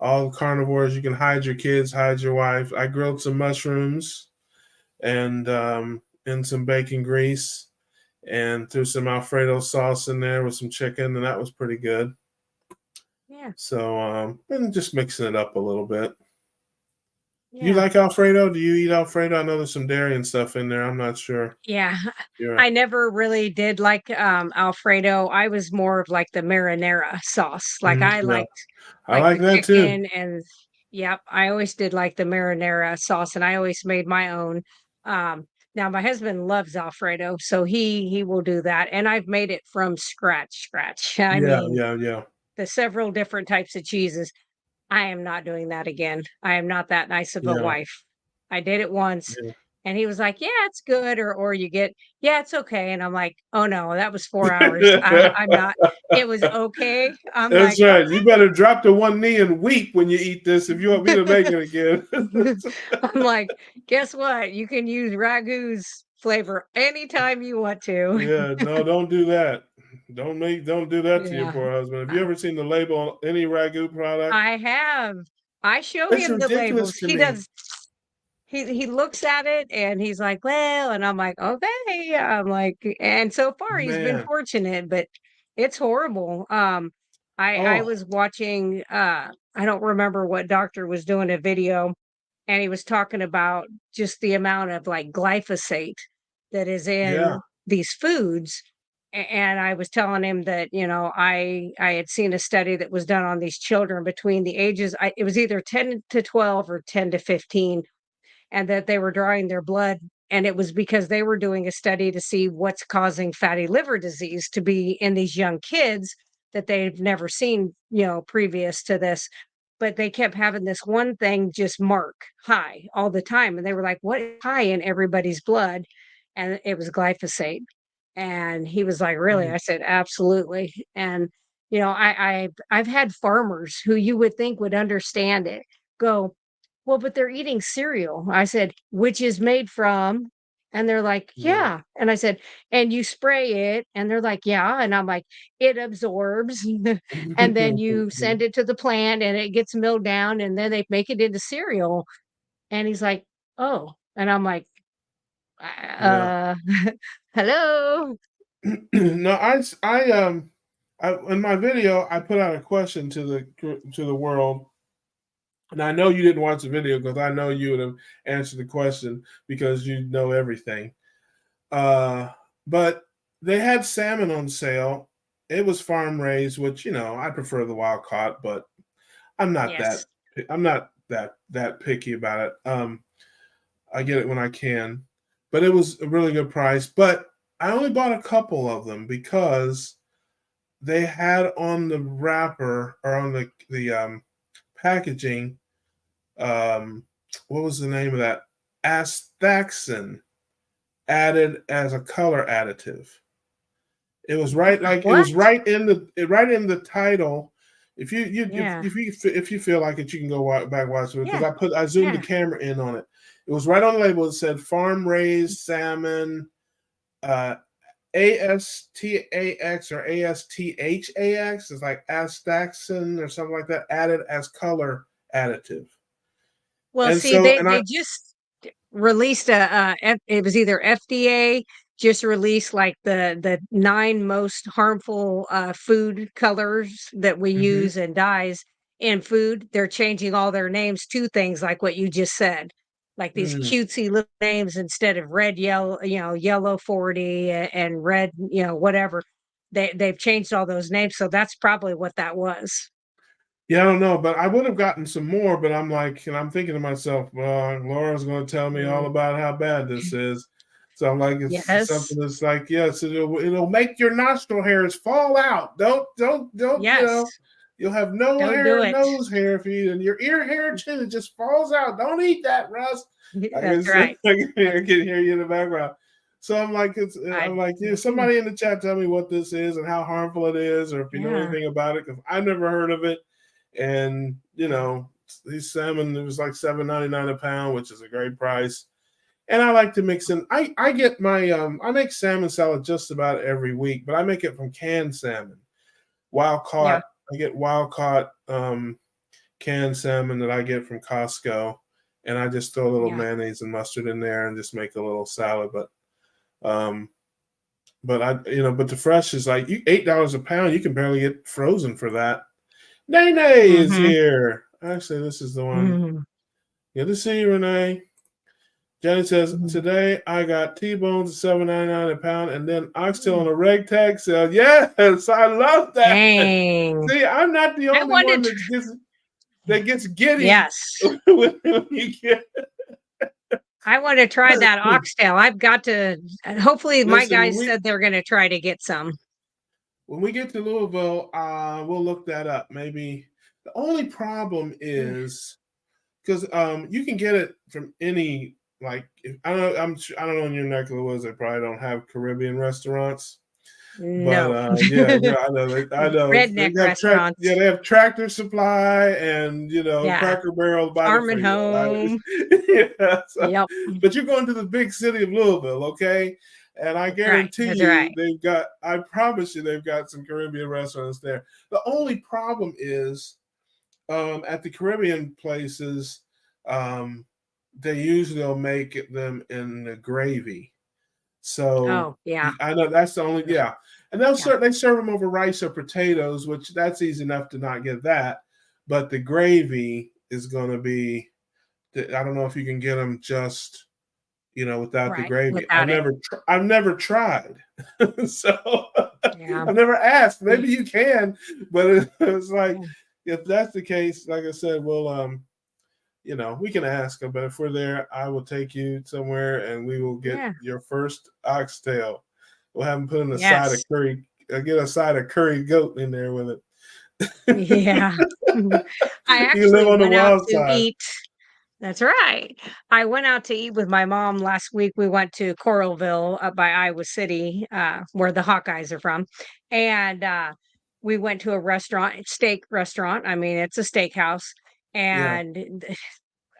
all carnivores. You can hide your kids, hide your wife. I grilled some mushrooms and some bacon grease and threw some Alfredo sauce in there with some chicken, and that was pretty good. Yeah. So and just mixing it up a little bit. Do you Yeah. like Alfredo? Do you eat Alfredo? I know there's some dairy and stuff in there. I'm not sure. Yeah. Yeah. I never really did like Alfredo. I was more of like the marinara sauce. Like I Yeah. liked I like like the that too. chicken and yep, I always did like the marinara sauce and I always made my own. Um Now my husband loves Alfredo, so he will do that and I've made it from scratch. I Yeah, mean, yeah, yeah, the several different types of cheeses. I am not doing that again. I am not that nice of a yeah, wife. I did it once yeah. And he was like, "Yeah, it's good," or you get, "Yeah, it's okay." And I'm like, "Oh no, that was 4 hours. I'm not." It was okay. I'm That's like, right. You better drop to one knee and weep when you eat this if you want me to make it again. I'm like, "Guess what? You can use Ragu's flavor anytime you want to." Yeah, no, don't do that. Don't do that to your Yeah. poor husband. Have you Uh, ever seen the label on any ragu product? I have. I show It's him the ridiculous labels. to He me. does. He looks at it and he's like, "Well," and I'm like, "Okay." I'm like, and so far he's been Man. fortunate, but it's horrible. I Oh, was watching, I don't remember what doctor was doing a video, and he was talking about just the amount of like glyphosate that is yeah. in these foods. And I was telling him that, I had seen a study that was done on these children between the ages, it was either 10 to 12 or 10 to 15, and that they were drawing their blood, and it was because they were doing a study to see what's causing fatty liver disease to be in these young kids that they've never seen, previous to this. But they kept having this one thing just mark high all the time, and they were like, "What is high in everybody's blood?" And it was glyphosate. And he was like, "Really?" Mm. I said, "Absolutely." And I've had farmers who you would think would understand it go, "Well, but they're eating cereal." I said, "Which is made from," and they're like, Yeah. "Yeah." And I said, "And you spray it?" And they're like, "Yeah." And I'm like, "It absorbs." And then you send it to the plant and it gets milled down and then they make it into cereal. And he's like, "Oh." And I'm like, Yeah. "Uh, hello?" No, in my video I put out a question to the world, and I know you didn't watch the video because I know you would have answered the question because you know everything. Uh, but they had salmon on sale. It was farm raised, which I prefer the wild caught, but I'm not that Yes. I'm not that picky about it. I get it when I can, but it was a really good price. But I only bought a couple of them because they had on the wrapper or on the packaging. What was the name of that? Astaxin added as a color additive. It was right, like it What? was right in the title. If Yeah. if you feel like it, you can go back watch it because Yeah. I zoomed the Yeah. camera in on it. It was right on the label. It said farm raised salmon, uh, ASTAX or ASTHAX. It's like astaxin or something like that, added as color additive. Well, And see, so, they and they just released it was either FDA just released like the 9 most harmful food colors that we Mhm. use and dyes in food. They're changing all their names to things like what you just said. Like these Mm. cutesy little names instead of red, yellow, yellow 40 and red, whatever. They've changed all those names, so that's probably what that was. Yeah, I don't know, but I would have gotten some more, but I'm like, and I'm thinking to myself, well, Laura's going to tell me all Mm. about how bad this is. So I'm like, it's Yes. something that's like, yes, it'll make your nostril hairs fall out. Don't, Yes. you'll have no Don't do hair, it. nose hair if you eat, and your ear hair too. It just falls out. Don't eat that, Russ. That's right. I That's can hear you in the background. So I'm I like, yeah, somebody in the chat tell me what this is and how harmful it is, or if you know yeah. anything about it, because I've never heard of it. And Yeah. these salmon, it was like $7.99 a pound, which is a great price. And I like to mix in. I get my I make salmon salad just about every week, but I make it from canned salmon, wild Yeah. caught. I get wild caught canned salmon that I get from Costco, and I just throw a little Yeah. mayonnaise and mustard in there and just make a little salad. Um, but the fresh is like $8 a pound. You can barely get frozen for that. Nene is Mhm. here. Actually, this is the one. Mhm. Good to see you, Renee. Jenny says, Mhm. today I got T-bones at $7.99 a pound and then oxtail on Mm. a reg tag sale. Yes, I love that. Dang. See, I'm not the I only one wanted to that gets giddy yes. when you get. I want to try that oxtail. I've got to hopefully my Listen, guys said they're gonna try to get some. when we get to Louisville, we'll look that up. Maybe the only problem Mm. is because you can get it from any like I don't know in your neck of the woods, they probably don't have Caribbean restaurants. But No. yeah, I know they Redneck have restaurants. they have Tractor Supply and Yeah. Cracker Barrel by the Farm and freeway. home. Yeah, Yep. but you're going to the big city of Louisville, okay? And I That's right. guarantee That's you, right. I promise you, they've got some Caribbean restaurants there. The only problem is at the Caribbean places, um, they usually will make them in the gravy. So Oh, yeah. I know that's the only and Yeah. they serve them over rice or potatoes, which that's easy enough to not get that. But the gravy is going to be. I don't know if you can get them just without the Right. gravy. Without it. I've never tried, so Yeah. I've never asked. Yeah. Maybe you can, but it's like Yeah. if that's the case, like I said, we'll we can ask them, but if we're there, I will take you somewhere and we will get Yeah. your first oxtail. We'll have them put in a side of Yes. curry, get a side of curry goat in there with it. Yeah. I You live actually on the went out wild to side. eat. That's right. I went out to eat with my mom last week. We went to Coralville up by Iowa City, where the Hawkeyes are from. And we went to a restaurant, steak restaurant. I mean, it's a steakhouse. Yeah, And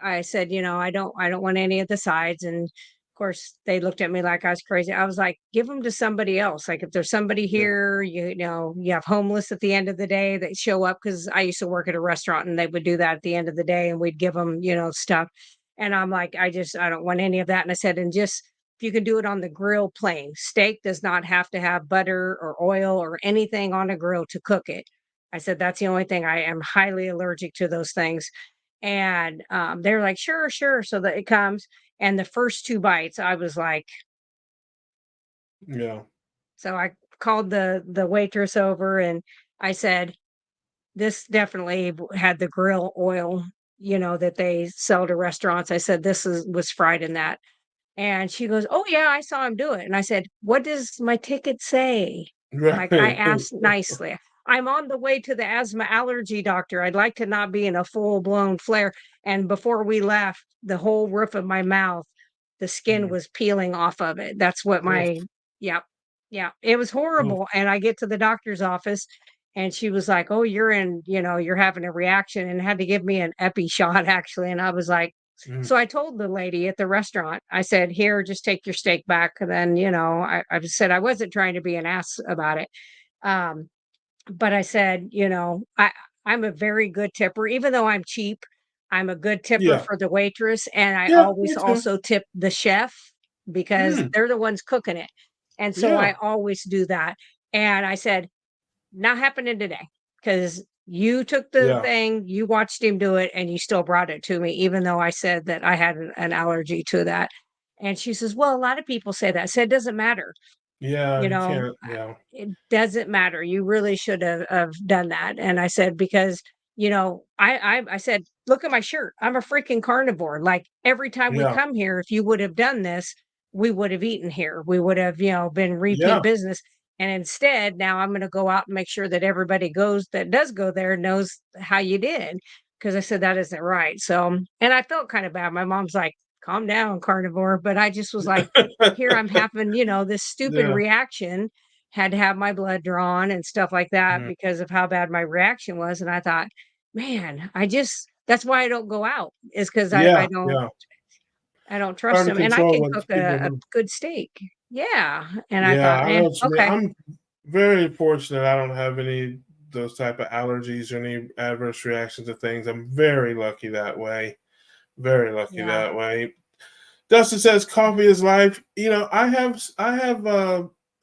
I said, I don't want any of the sides. And of course, they looked at me like I was crazy. I was like, give them to somebody else. Like if there's somebody yeah, here, you have homeless at the end of the day that show up because I used to work at a restaurant and they would do that at the end of the day and we'd give them, stuff. And I'm like, I don't want any of that. And I said, and just if you can do it on the grill plain, steak does not have to have butter or oil or anything on a grill to cook it. I said, that's the only thing I am highly allergic to those things. And, they're like, "Sure, sure." So that it comes, and the first 2 bites, I was like yeah, so I called the waitress over and I said, "This definitely had the grill oil, that they sell to restaurants." I said, "This was fried in that." And she goes, "Oh, yeah, I saw him do it." And I said, "What does my ticket say?" Like, I right. asked nicely. "I'm on the way to the asthma allergy doctor. I'd like to not be in a full-blown flare." And before we left, the whole roof of my mouth, the skin Mm. was peeling off of it. That's what Oof, my Yep. Yeah, it was oof, horrible, and I get to the doctor's office, and she was like, "Oh, you're having a reaction," and had to give me an epi shot, actually, and I was like, mm, so I told the lady at the restaurant, I said, "Here, just take your steak back." And then, I just said I wasn't trying to be an ass about it. Um, but I said, I'm a very good tipper, even though I'm cheap. I'm a good tipper yeah, for the waitress, and I yeah. always Me too. also tip the chef because Mm, they're the ones cooking it. And so I yeah, always do that. And I said, not happening today because you took the yeah, thing, you watched him do it, and you still brought it to me, even though I said that I had an allergy to that. And she says, "Well, a lot of people say that." I said, "It doesn't matter. yeah. You You know, can't. Yeah, it doesn't matter. You really should have done that." And I said, because, I said, "Look at my shirt. I'm a freaking carnivore. Like every time we yeah, come here, if you would have done this, we would have eaten here. We would have, been repeat yeah. business. And instead, now I'm going to go out and make sure that everybody that does go there knows how you did." Cause I said, that isn't right. So, and I felt kind of bad. My mom's like, "Calm down, carnivore." But I just was like, here I'm having, this stupid Yeah. reaction, had to have my blood drawn and stuff like that Mhm. because of how bad my reaction was. And I thought, man, that's why I don't go out, is because Yeah, yeah. I don't trust Hard to them. And I control can what cook people a do. good steak. Yeah. And I Yeah, thought, I know what you mean. okay. I'm very fortunate I don't have any those type of allergies or any adverse reactions to things. I'm very lucky that way. Very lucky Yeah. that way. Dustin says coffee is life. I have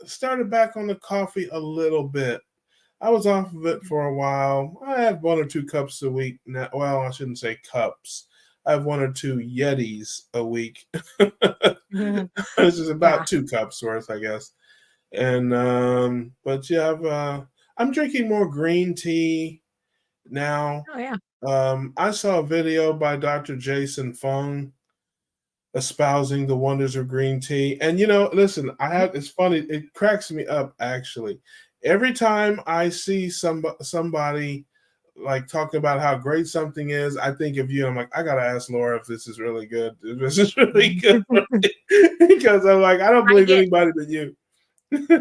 started back on the coffee a little bit. I was off of it for a while. I have 1 or 2 cups a week now. Well, I shouldn't say cups. I have 1 or 2 Yetis a week. Mhm. This is Yeah. about 2 cups worth, I guess. And but yeah, I'm drinking more green tea now. Oh, yeah. I saw a video by Dr. Jason Fung espousing the wonders of green tea. And listen, it's funny, it cracks me up actually. Every time I see somebody like talking about how great something is, I think of you. I'm like, I gotta ask Laura if this is really good. If this is really good because I'm like, I don't I believe get anybody but you.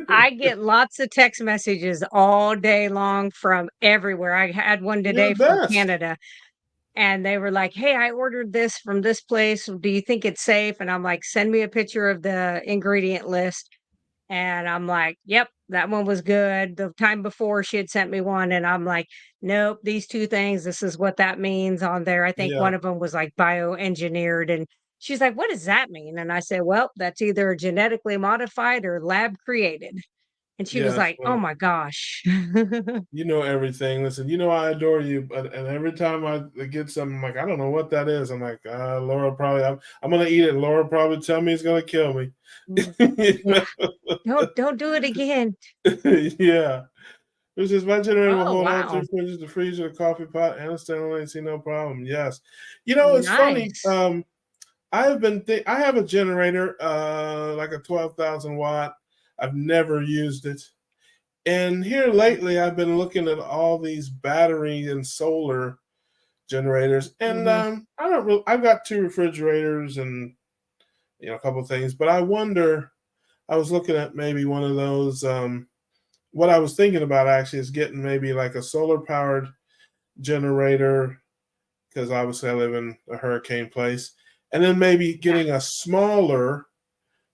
I get lots of text messages all day long from everywhere. I had one You're today the from best. Canada, and they were like, "Hey, I ordered this from this place. Do you think it's safe?" And I'm like, "Send me a picture of the ingredient list." And I'm like, "Yep, that one was good." The time before she had sent me one, and I'm like, "Nope, these 2 things, this is what that means on there." I think Yeah, one of them was like bioengineered, and she's like, "What does that mean?" And I said, "Well, that's either genetically modified or lab created." And she was yes. like, "Oh Well, my gosh." you know everything. Listen, you know I adore you, but and every time I get something, I'm like, I don't know what that is. I'm like, Laura probably, I'm gonna eat it. And Laura probably tell me it's gonna kill me. Mm, yeah, don't do it again. Yeah. This is my generator will Oh, hold all wow. three fridges, the freezer, the coffee pot, and a stainless AC, no problem. Yes. You know, it's funny. Nice. I have a generator, like a 12,000 watt. I've never used it. And here lately, I've been looking at all these battery and solar generators, and Mhm, I don't really. I've got two refrigerators and a couple of things, but I wonder. I was looking at maybe one of those. What I was thinking about actually is getting maybe like a solar powered generator because obviously I live in a hurricane place, and then maybe yeah, getting a smaller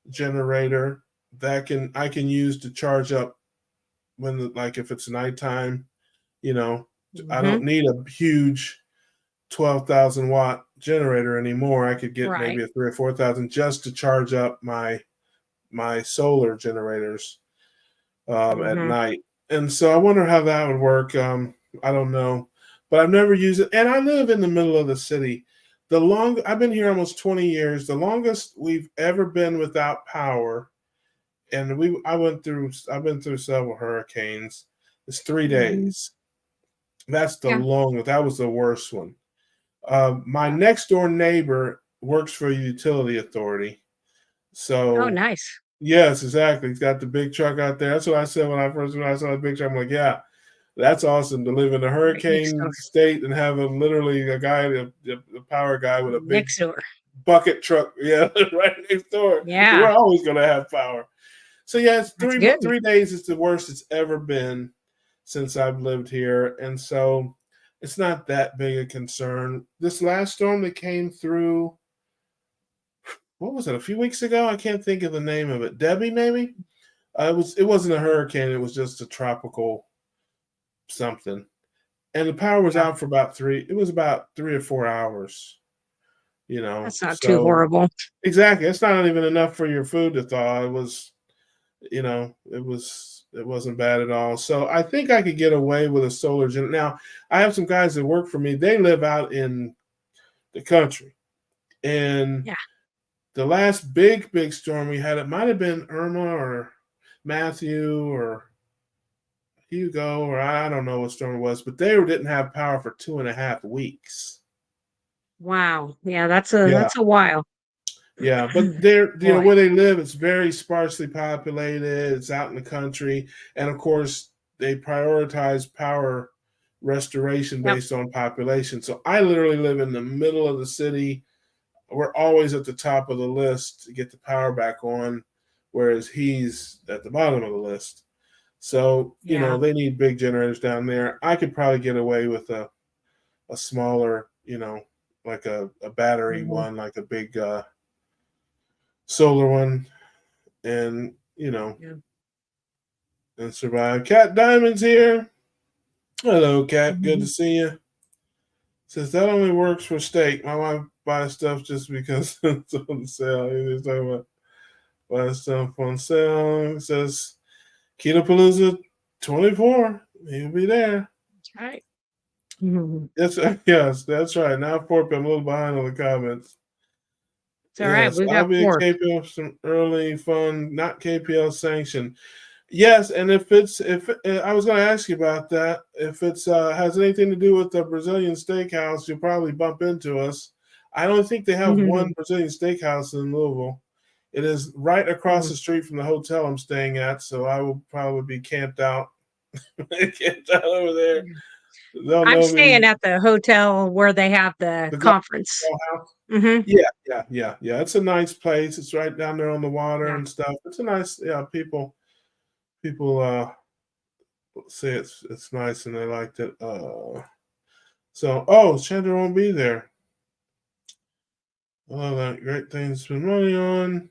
generator that can I can use to charge up when like if it's nighttime. You know, I don't mhm, need a huge 12,000 watt generator anymore. I could get maybe right, a 3 or 4,000 just to charge up my solar generators at mhm, night. And so I wonder how that would work. I don't know, but I've never used it. And I live in the middle of the city. I've been here almost 20 years. The longest we've ever been without power, and I've been through several hurricanes. It's three mhm, days. That's the yeah. longest. That was the worst one. My Wow. next door neighbor works for a utility authority. Oh, So nice. yes, exactly. He's got the big truck out there. That's what I said when I saw the big truck. I'm like, yeah, that's awesome to live in a Right next hurricane door. state and have literally a guy, a power guy with a big Next door. bucket truck, yeah, right next door. So Yeah, we're always going to have power. So yeah, it's that's good. 3 days is the worst it's ever been since I've lived here, and so it's not that big a concern. This last storm that came through, what was it? A few weeks ago? I can't think of the name of it. Debbie, maybe. It wasn't a hurricane. It was just a tropical something, and the power was Yeah, out for about three. It was about 3 or 4 hours. that's not too So horrible. exactly, it's not even enough for your food to thaw. It was, it wasn't bad at all. So I think I could get away with a solar gen. Now I have some guys that work for me. They live out in the country, and Yeah. the last big storm we had, it might have been Irma or Matthew or Hugo, or I don't know what storm it was, but they didn't have power for 2.5 weeks. Wow. Yeah, Yeah, that's a while. yeah, but they're Boy. where they live. It's very sparsely populated. It's out in the country, and of course they prioritize power restoration Yep. based on population. So I literally live in the middle of the city. We're always at the top of the list to get the power back on, whereas he's at the bottom of the list. So, Yeah. they need big generators down there. I could probably get away with a smaller, like a battery Mhm. one, like a big solar one, and, Yeah. and survive. Cat Diamond's here. Hello, Cat. Good to Mhm. see you. Says that only works for steak. My wife buys stuff just because it's on sale. He's talking about buying stuff on sale. It says Keto Palooza 24. He'll be there. That's right. Mhm. Yes, yes, that's right. Now, Porp, I'm a little behind on the comments. It's all right. Yes, We I'll got be at pork. KPL for some early fun, not KPL sanctioned. Yes, and if I was going to ask you about that, if it's has anything to do with the Brazilian steakhouse, you'll probably bump into us. I don't think they have one Mhm. Brazilian steakhouse in Louisville. It is right across Mm. the street from the hotel I'm staying at, so I will probably be camped out, camped out over there. They'll I'm know staying me. at the hotel where they have the The conference. Golf House. Hmm. Yeah. It's a nice place. It's right down there on the water Yeah. and stuff. It's a nice, yeah. People say it's nice and they liked it. Chandler won't be there. Oh, that great thing to spend money on.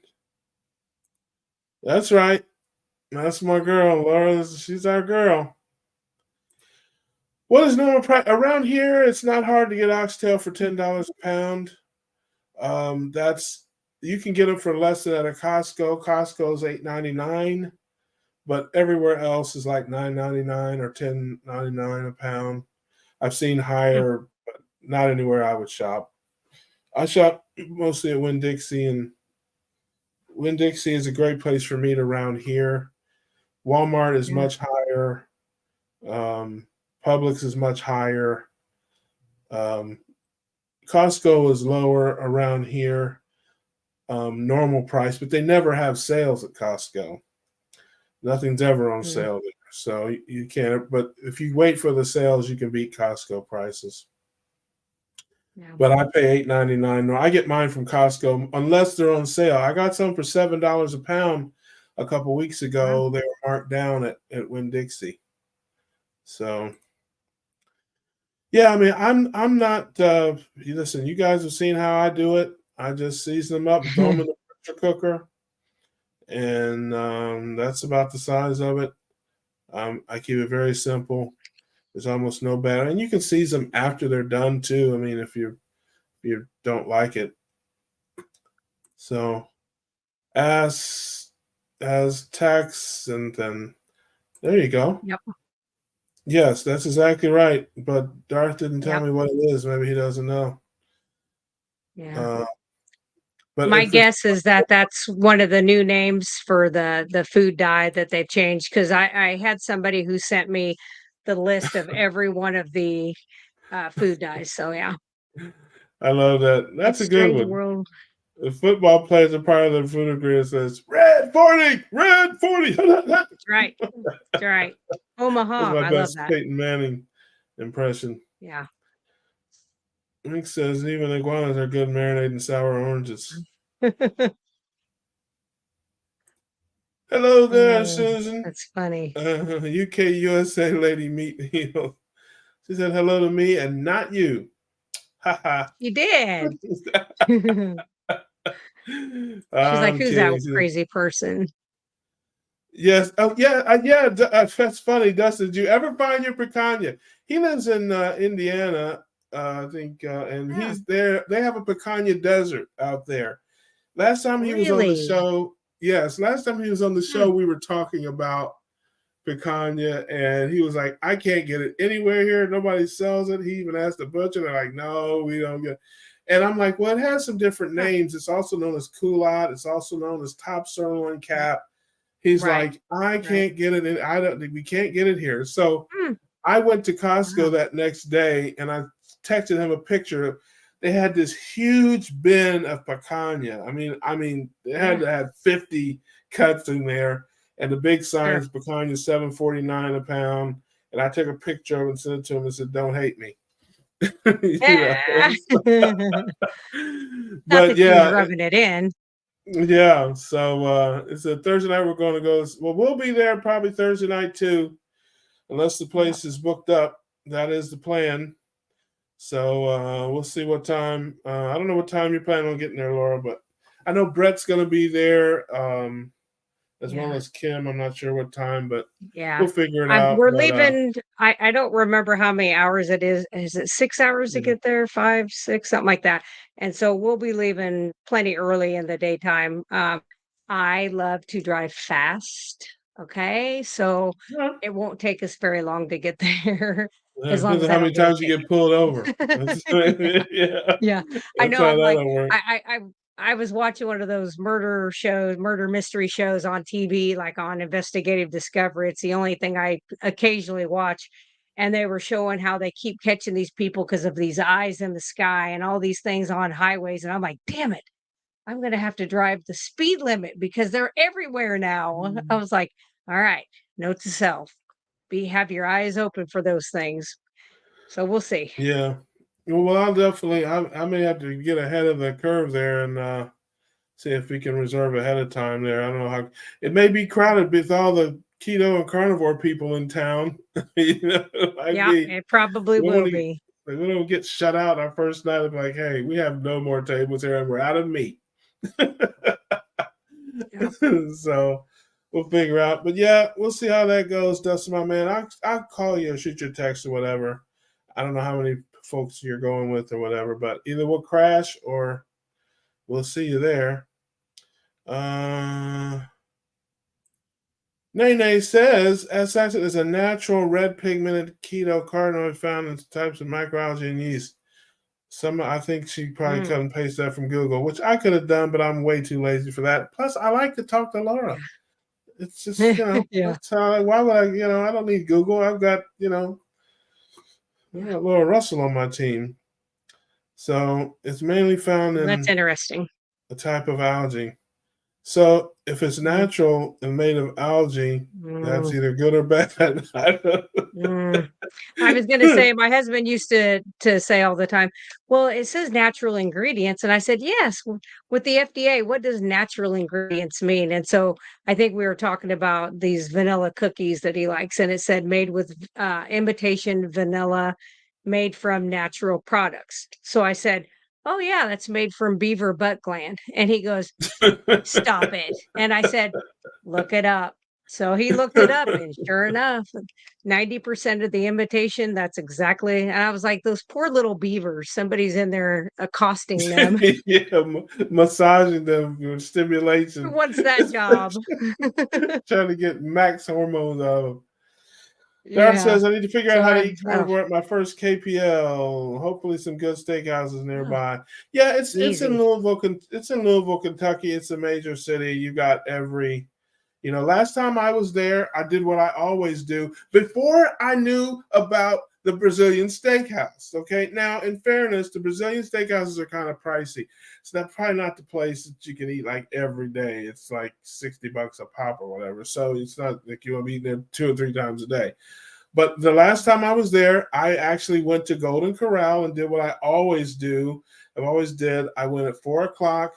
That's right. That's my girl, Laura. She's our girl. What is normal price around here? It's not hard to get oxtail for $10 a pound. That's you can get them for less than at a Costco. Costco's $8.99, but everywhere else is like $9.99 or $10.99 a pound. I've seen higher, but not anywhere I would shop. I shop mostly at Winn-Dixie, and Winn-Dixie is a great place for meat around here. Walmart is Yeah. much higher. Um, Publix is much higher. Um, Costco is lower around here, normal price, but they never have sales at Costco. Nothing's ever on Mm. sale there. So you can't, but if you wait for the sales, you can beat Costco prices. Yeah. But I pay $8.99. No, I get mine from Costco unless they're on sale. I got some for $7 a pound a couple weeks Wow. ago. They were marked down at Winn-Dixie. So yeah, I mean, I'm not. Listen, you guys have seen how I do it. I just season them up, throw them in the pressure cooker, and that's about the size of it. I keep it very simple. There's almost no batter, and you can season them after they're done too. I mean, if you don't like it, so as text, and then there you go. Yep. Yes, that's exactly right. But Darth didn't tell Yep. me what it is. Maybe he doesn't know. Yeah. Uh, but My if it's guess is that that's one of the new names for the food dye that they've changed, because I had somebody who sent me the list of every one of the food dyes. So yeah, I love that. That's it's a good strange one. world. The football players are part of the food agreement says red 40, red 40. That's That's right. That's right. Omaha. my I love best that. Peyton Manning impression. Yeah. Mink says even iguanas are good marinating sour oranges. Hello there, Oh, Susan. that's funny. UK USA lady meat heel. She said hello to me and not you. Ha ha. You did. She's like, I'm "Who's that kidding. She said, crazy person?" yes. Oh, yeah. Yeah. That's funny. Dustin, did you ever find your picanha? He lives in Indiana, I think, and Yeah. he's there. They have a picanha desert out there. Last time he was on the Really? show, yes, last time he was on the Hmm. show, we were talking about picanha, and he was like, I can't get it anywhere here. Nobody sells it. He even asked the butcher. They're like, no, we don't get it. And I'm like, well, it has some different Huh. names. It's also known as culotte. It's also known as top sirloin cap. He's Right. like, I Right. can't get it in. I don't. We can't get it here. So Hmm. I went to Costco Wow. that next day, and I texted him a picture. They had this huge bin of picanha. I mean, they had Yeah. to have 50 cuts in there, and the big sign Sure. is picanha $7.49 a pound. And I took a picture of it and sent it to him and said, "Don't hate me." you know. Ah. Not But that you was yeah, rubbing it in. yeah. So it's a Thursday night. We're going to go. Well, we'll be there probably Thursday night too, unless the Yep. place is booked up. That is the plan. So we'll see what time. I don't know what time you're planning on getting there, Laura, but I know Brett's going to be there, as well Yeah. as Kim. I'm not sure what time, but Yeah. we'll figure it out. We're But leaving. I don't remember how many hours it is. Is it 6 hours to yeah. get there? 5, 6, something like that. And so we'll be leaving plenty early in the daytime. I love to drive fast. Okay. So Yeah. it won't take us very long to get there Yeah, as long depends as on I how don't many get a times you get pulled over. ticket. Yeah, Yeah, I that's know. how I'm like, that'll work. I was watching one of those murder mystery shows on TV, like on Investigative Discovery. It's the only thing I occasionally watch. And they were showing how they keep catching these people because of these eyes in the sky and all these things on highways. And I'm like, damn it, I'm going to have to drive the speed limit because they're everywhere now. I was like, all right, note to self, have your eyes open for those things. So we'll see. Yeah. Well, I'll definitely. I may have to get ahead of the curve there and see if we can reserve ahead of time there. I don't know how it may be crowded with all the keto and carnivore people in town. It might Yeah, be. it probably We will want to. be. We don't get shut out our first night. Of like, hey, we have no more tables here, and we're out of meat. Yeah. So we'll figure out. But yeah, we'll see how that goes, Dustin, my man. I'll call you or shoot your text or whatever. I don't know how many folks you're going with or whatever, but either we'll crash or we'll see you there. Nene says, as acid is a natural red pigmented keto carotenoid found in types of microalgae and yeast. I think she probably cut and paste that from Google, which I could have done, but I'm way too lazy for that. Plus, I like to talk to Laura. It's just, Yeah. that's how, why would I, I don't need Google. I've got, I got Laura Russell on my team. So it's mainly found That's in interesting. a type of algae. So if it's natural and made of algae, that's either good or bad. I was going to say, my husband used to say all the time, well, it says natural ingredients. And I said, yes, with the FDA, what does natural ingredients mean? And so I think we were talking about these vanilla cookies that he likes, and it said made with imitation vanilla, made from natural products. So I said, oh, yeah, that's made from beaver butt gland. And he goes, stop it. And I said, look it up. So he looked it up, and sure enough, 90% of the invitation, that's exactly. And I was like, those poor little beavers, somebody's in there accosting them. Yeah, massaging them with stimulation. Who wants that job? Trying to get max hormones out of them. Darren Yeah. says, I need to figure So out how to I'm eat carnivore at my first KPL. Hopefully some good steakhouses nearby. Yeah, it's in easy. Louisville. It's in Louisville, Kentucky. It's a major city. You got every, last time I was there, I did what I always do before I knew about the Brazilian steakhouse. Okay. Now, in fairness, the Brazilian steakhouses are kind of pricey. So that's probably not the place that you can eat like every day. It's like $60 a pop or whatever. So it's not like you want to be there 2 or 3 times a day. But the last time I was there, I actually went to Golden Corral and did what I always do. I've always did. I went at 4:00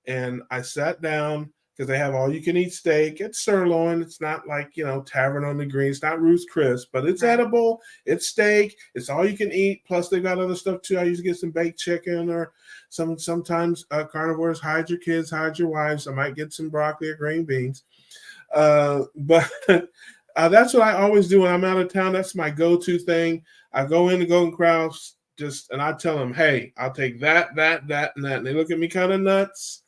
and I sat down because they have all you can eat steak. It's sirloin. It's not like, Tavern on the Green. It's not Ruth's Chris, but it's edible. It's steak. It's all you can eat. Plus they've got other stuff too. I used to get some baked chicken or sometimes carnivores, hide your kids, hide your wives. I might get some broccoli or green beans. But that's what I always do when I'm out of town. That's my go-to thing. I go into Golden Corral and I tell them, hey, I'll take that, and that. And they look at me kind of nuts.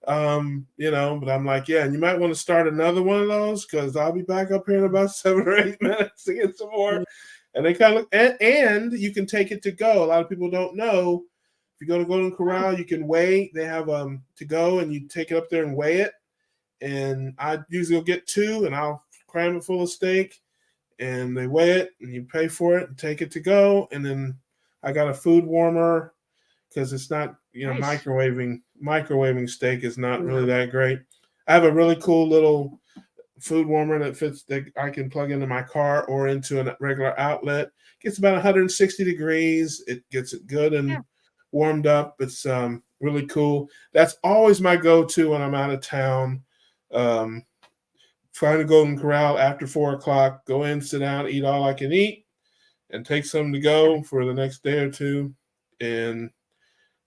But I'm like, yeah, and you might want to start another one of those because I'll be back up here in about 7 or 8 minutes to get some more. And they kind of and you can take it to go. A lot of people don't know. If you go to Golden Corral, you can weigh. They have to go, and you take it up there and weigh it. And I usually will get 2, and I'll cram it full of steak. And they weigh it, and you pay for it, and take it to go. And then I got a food warmer because it's not, Nice. microwaving steak is not really that great. I have a really cool little food warmer that fits that I can plug into my car or into a regular outlet. Gets about 160 degrees. It gets it good and warmed up. It's really cool. That's always my go-to when I'm out of town. Find a Golden Corral after 4:00, go in, sit down, eat all I can eat, and take something to go for the next day or two. And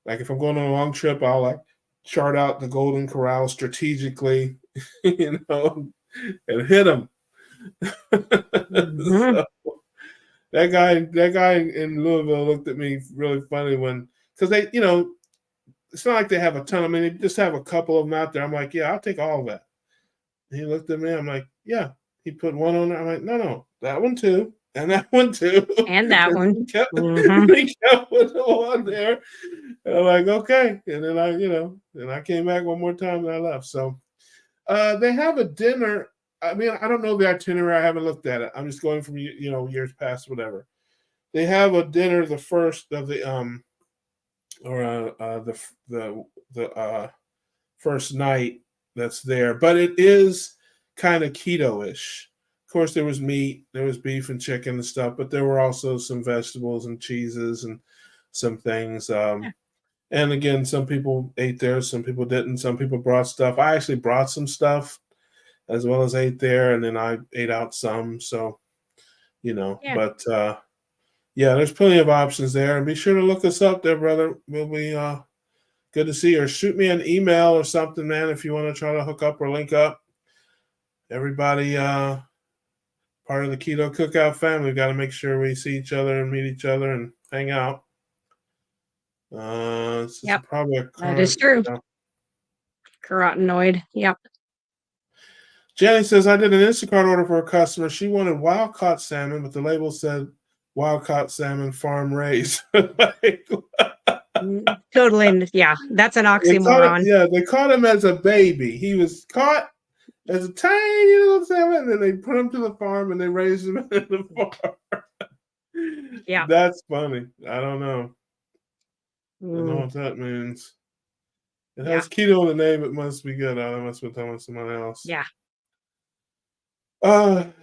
like if I'm going on a long trip, I'll like chart out the Golden Corral strategically, and hit them. So, that guy in Louisville looked at me really funny because they, it's not like they have a ton. I mean, they just have a couple of them out there. I'm like, yeah, I'll take all of that. And he looked at me. I'm like, yeah. He put one on there. I'm like, no, that one too. And that one too. And that one. He kept putting them on there. And I'm like, okay. And then I came back one more time and I left. So they have a dinner. I mean, I don't know the itinerary. I haven't looked at it. I'm just going from years past, whatever. They have a dinner the first of the first night that's there, but it is kind of keto-ish course, there was meat, there was beef and chicken and stuff, but there were also some vegetables and cheeses and some things. Yeah. And again, some people ate there, some people didn't. Some people brought stuff. I actually brought some stuff as well as ate there, and then I ate out some. So, Yeah. but yeah, there's plenty of options there. And be sure to look us up there, brother. We'll be good to see you. Or shoot me an email or something, man, if you want to try to hook up or link up. Everybody, part of the Keto Cookout family, we've got to make sure we see each other and meet each other and hang out. This is Yep. probably a That is true. Carotenoid. Yep. Jenny says, I did an Instacart order for a customer. She wanted wild caught salmon, but the label said wild caught salmon farm raised. Totally. Yeah. That's an oxymoron. They caught him as a baby. He was caught as a tiny little salmon, and then they put him to the farm and they raised him in the farm. Yeah. That's funny. I don't know. I don't know Mm. what that means. It has keto in the name. It must be good. I must be telling someone else. Yeah. It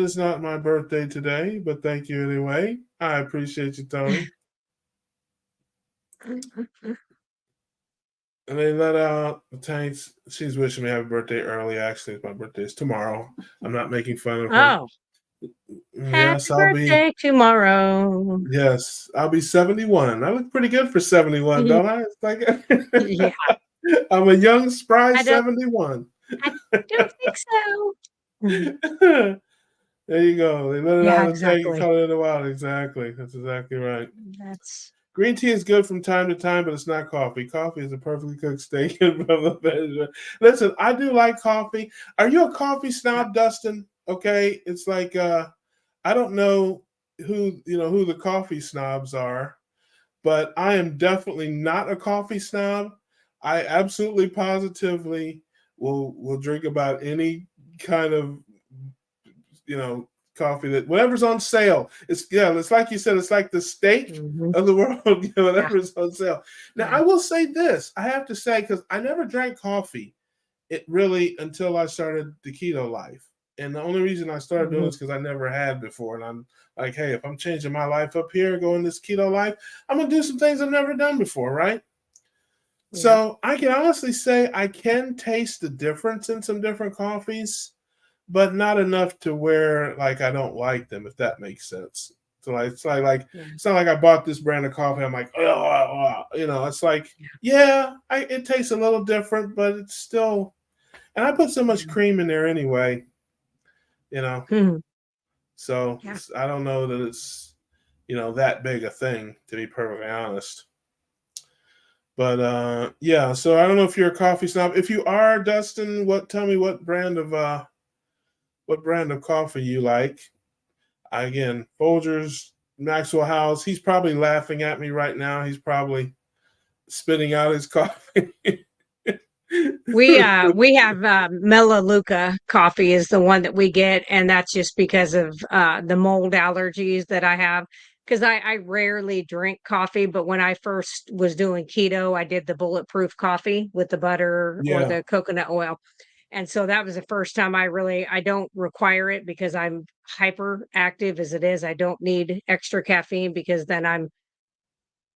is not my birthday today, but thank you anyway. I appreciate you, Tony. And they let out the tanks. She's wishing me happy birthday early. Actually, my birthday is tomorrow. I'm not making fun of her. Oh. Yes, Happy birthday tomorrow. Yes, I'll be 71. I look pretty good for 71, don't I? It's like Yeah. I'm a young, spry 71. I don't think so. There you go. They let it out of the tank and Exactly. caught it in the wild. Exactly. That's exactly right. That's Green tea is good from time to time, but it's not coffee. Coffee is a perfectly cooked steak from the veg. Listen, I do like coffee. Are you a coffee snob, Dustin? Okay, it's like I don't know who the coffee snobs are, but I am definitely not a coffee snob. I absolutely positively will drink about any kind of coffee that whatever's on sale. It's like you said, it's like the steak of the world, whatever's on sale. Now I will say this, I have to say, because I never drank coffee until I started the keto life. And the only reason I started doing this because I never had before. And I'm like, hey, if I'm changing my life up here, going this keto life, I'm gonna do some things I've never done before, right? Yeah. So I can honestly say I can taste the difference in some different coffees, but not enough to where like I don't like them, if that makes sense. So it's not like I bought this brand of coffee. I'm like, it's like, it tastes a little different, but it's still, and I put so much cream in there anyway, So I don't know that it's, that big a thing, to be perfectly honest. But so I don't know if you're a coffee snob. If you are, Dustin, tell me what brand of coffee you like. Again, Folgers, Maxwell House. He's probably laughing at me right now. He's probably spitting out his coffee. We have Melaleuca coffee is the one that we get, and that's just because of the mold allergies that I have. Because I rarely drink coffee, but when I first was doing keto, I did the bulletproof coffee with the butter or the coconut oil. And so that was the first time I don't require it because I'm hyperactive as it is. I don't need extra caffeine because then I'm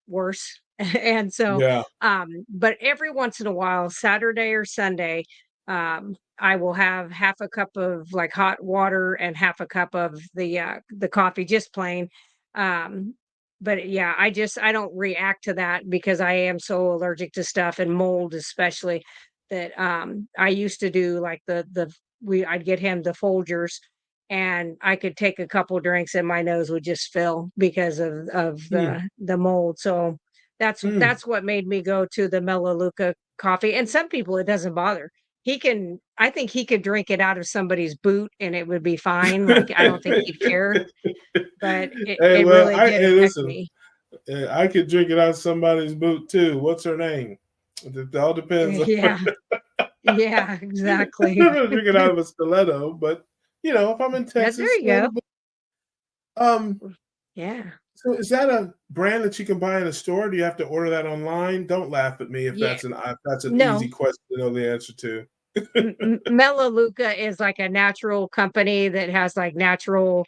worse. And so, but every once in a while, Saturday or Sunday, I will have half a cup of like hot water and half a cup of the coffee, just plain. But yeah, I don't react to that because I am so allergic to stuff and mold, especially that I used to do like I'd get him the Folgers and I could take a couple drinks and my nose would just fill because of the mold. So that's what made me go to the Melaleuca coffee. And some people it doesn't bother. I think he could drink it out of somebody's boot and it would be fine. Like I don't think he'd care. But it really did affect me. I could drink it out of somebody's boot too. What's her name? It all depends on Yeah, exactly. I'm not gonna drink it out of a stiletto, but if I'm in Texas. There you go. Yeah. So is that a brand that you can buy in a store? Do you have to order that online? Don't laugh at me if that's an easy question to know the answer to. Melaleuca is like a natural company that has like natural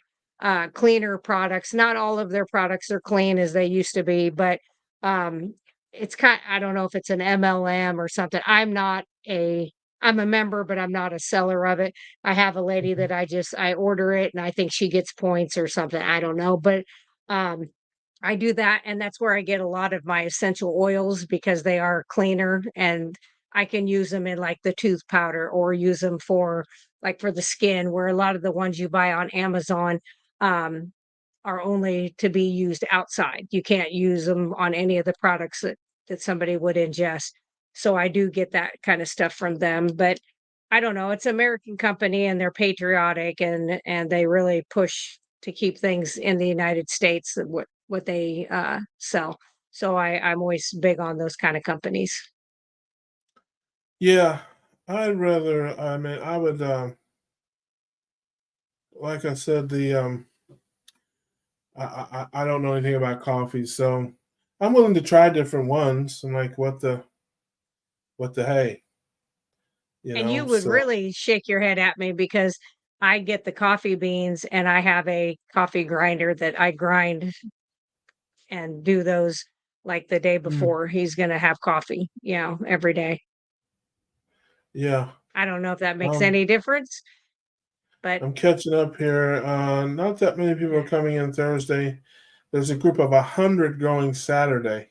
cleaner products. Not all of their products are clean as they used to be, but um it's kind I don't know if it's an MLM or something. I'm a member, but I'm not a seller of it. I have a lady that I order it and I think she gets points or something. I don't know, but um I do that, and that's where I get a lot of my essential oils because they are cleaner and I can use them in like the tooth powder or use them for like for the skin, where a lot of the ones you buy on Amazon um, are only to be used outside. You can't use them on any of the products that somebody would ingest. So I do get that kind of stuff from them, but I don't know. It's an American company and they're patriotic and they really push to keep things in the United States that what they sell. So I'm always big on those kind of companies. Yeah, I mean, I would, like I said, I don't know anything about coffee, so I'm willing to try different ones. I'm like, what the hey, you And you know? would So really shake your head at me because I get the coffee beans and I have a coffee grinder that I grind and do those like the day mm, before he's going to have coffee, every day. yeah, I don't know if that makes um, any difference, but I'm catching up here. Not that many people are coming in Thursday. There's a group of 100 going Saturday.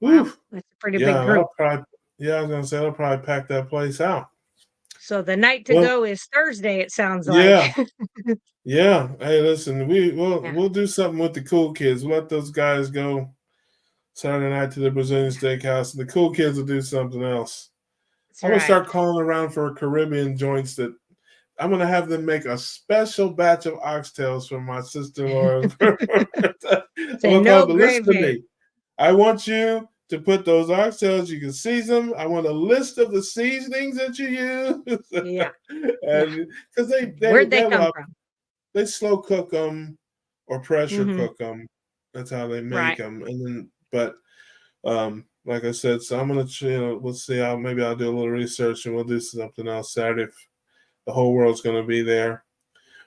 wow, Woo! that's a pretty big Yeah, group. I was gonna say that'll probably pack that place out. So the night to Well, go is Thursday, it sounds like. yeah, yeah. Hey, listen, Yeah, we'll do something with the cool kids. We'll let those guys go Saturday night to the Brazilian steakhouse, and the cool kids will do something else. that's I'm gonna right. start calling around for Caribbean joints that I'm gonna have them make a special batch of oxtails for my sister-in-law. I'm Say gonna call it no the list to gravy. me. I want you to put those oxtails. You can season them. I want a list of the seasonings that you use, Yeah, yeah. and because Where'd they come from? they slow cook them or pressure Hmm. cook them. That's how they make Right. them. And then, but like I said, so I'm gonna, we'll see. Maybe I'll do a little research and we'll do something else Saturday if the whole world's gonna be there,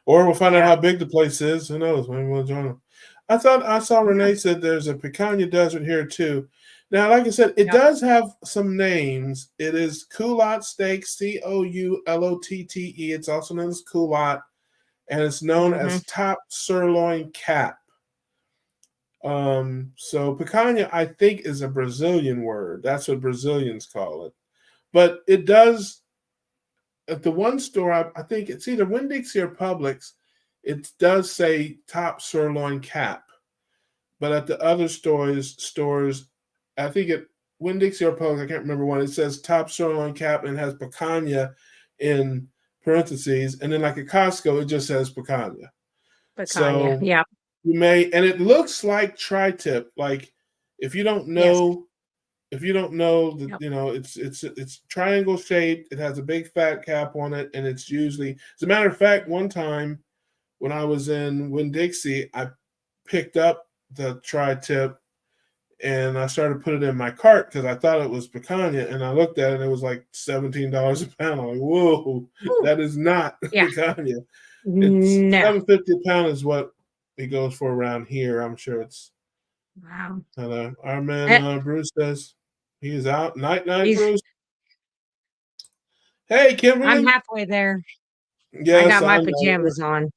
or we'll find out Yeah. how big the place is. Who knows? Maybe we'll join them. I thought I saw Yeah. Renee said there's a picanha desert here too. Now, like I said, it Yep. does have some names. It is Coulot Steak, Coullotte. It's also known as Coulot, and it's known Hmm. as top sirloin cap. So picanha, I think, is a Brazilian word. That's what Brazilians call it. But it does at the one store, I think it's either Winn-Dixie or Publix. It does say top sirloin cap, but at the other stores, I think it Winn-Dixie or Publix, I can't remember one. It says top sirloin cap and has picanha in parentheses, and then like at Costco, it just says picanha. Picanha. So Yep. you may, and it looks like tri-tip. Like if you don't Yes. know, if you don't know that, Yep. it's triangle shaped. It has a big fat cap on it, and it's usually, as a matter of fact, one time when I was in Winn Dixie, I picked up the tri-tip and I started putting it in my cart because I thought it was picanha, and I looked at it and it was like $17 a pound. I'm like, whoa, Ooh, that is not yeah. picanha. It's No. $7.50 a pound is what it goes for around here. I'm sure it's Wow. our man Eh, Bruce says he's out. Night night, he's Bruce. Hey, I'm Kimberly. halfway there. I Yes, got I my know. pajamas on.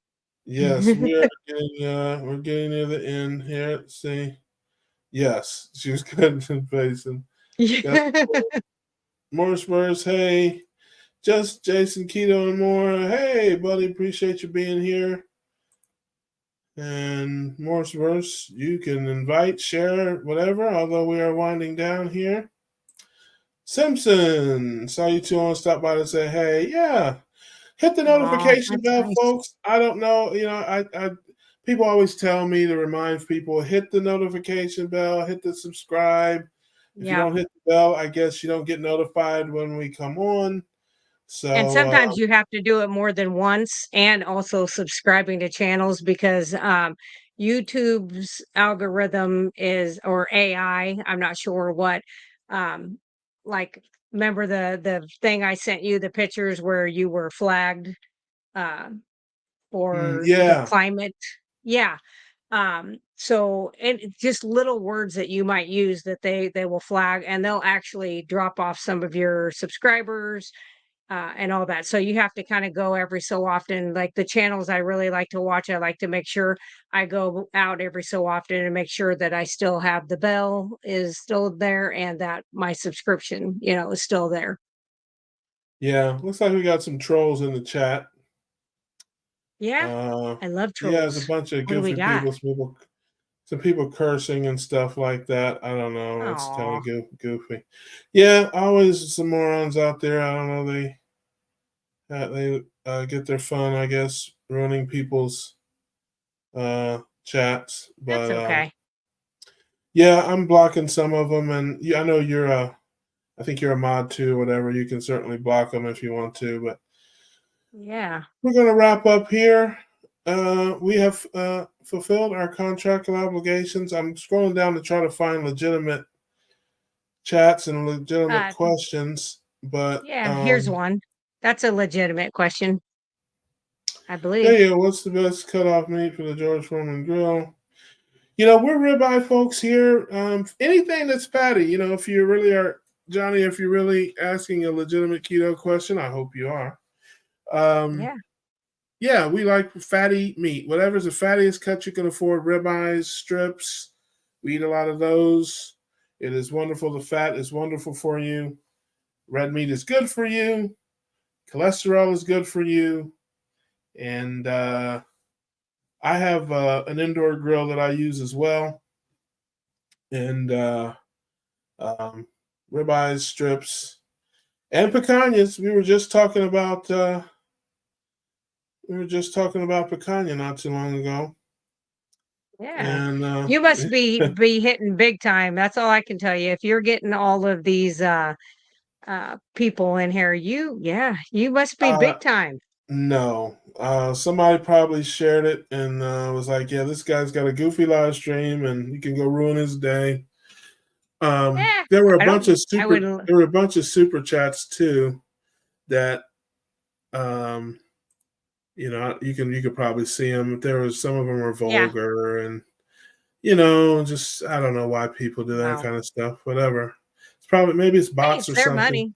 Yes, we're getting near the end here. Let's see. Yes, she was good in facing. Got Yeah. more Spurs. Hey, just Jason Keto and more. Hey, buddy, appreciate you being here. And more Spurs, you can invite, share, whatever. Although we are winding down here. Simpson, saw you two on. Stop by to say hey. Yeah, hit the Oh, notification that's bell, nice. folks. I don't know, I people always tell me to remind people hit the notification bell, hit the subscribe. If you Yeah. don't hit the bell, I guess you don't get notified when we come on. And So sometimes you have to do it more than once and also subscribing to channels because YouTube's algorithm is or AI, I'm not sure what, um, like, remember the thing I sent you, the pictures where you were flagged, uh, for the Yeah, climate? Yeah. So and it's just little words that you might use that they will flag, and they'll actually drop off some of your subscribers, and all that. So you have to kind of go every so often. Like the channels I really like to watch, I like to make sure I go out every so often and make sure that I still have the bell is still there and that my subscription, is still there. yeah. Looks like we got some trolls in the chat. Yeah, Uh, I love yeah, there's a trolls. bunch of What do we goofy got? people, some people cursing and stuff like that. I don't know. It's kind Oh, of goofy. Yeah, always some morons out there. I don't know. They get their fun, I guess, ruining people's chats. that's But okay. yeah, I'm blocking some of them, and yeah, I know you're a. I think you're a mod too, whatever. You can certainly block them if you want to. But Yeah. we're gonna wrap up here. We have fulfilled our contractual obligations. I'm scrolling down to try to find legitimate chats and legitimate Uh, questions, but yeah, here's one. That's a legitimate question, I believe. yeah, what's the best cutoff meat for the George Foreman grill? We're ribeye folks here. Anything that's fatty, if you really are, Johnny, if you're really asking a legitimate keto question, I hope you are. Yeah. Yeah, we like fatty meat. Whatever's the fattiest cut you can afford, ribeyes, strips. We eat a lot of those. It is wonderful. The fat is wonderful for you. Red meat is good for you. Cholesterol is good for you. And I have an indoor grill that I use as well. And um, ribeyes, strips, and picanhas. We were just talking about picanha not too long ago. Yeah. And You must be hitting big time. That's all I can tell you. If you're getting all of these people in here, you must be uh, big time. no, somebody probably shared it and was like, "Yeah, this guy's got a goofy live stream, and you can go ruin his day." Yeah. There were a I bunch don't of I super. wouldn't There were a bunch of super chats too that um, you could probably see them. There was some of them were yeah. vulgar and just I don't know why people do that Wow. kind of stuff. Whatever. It's probably maybe it's Hey, bots it's or their something. money.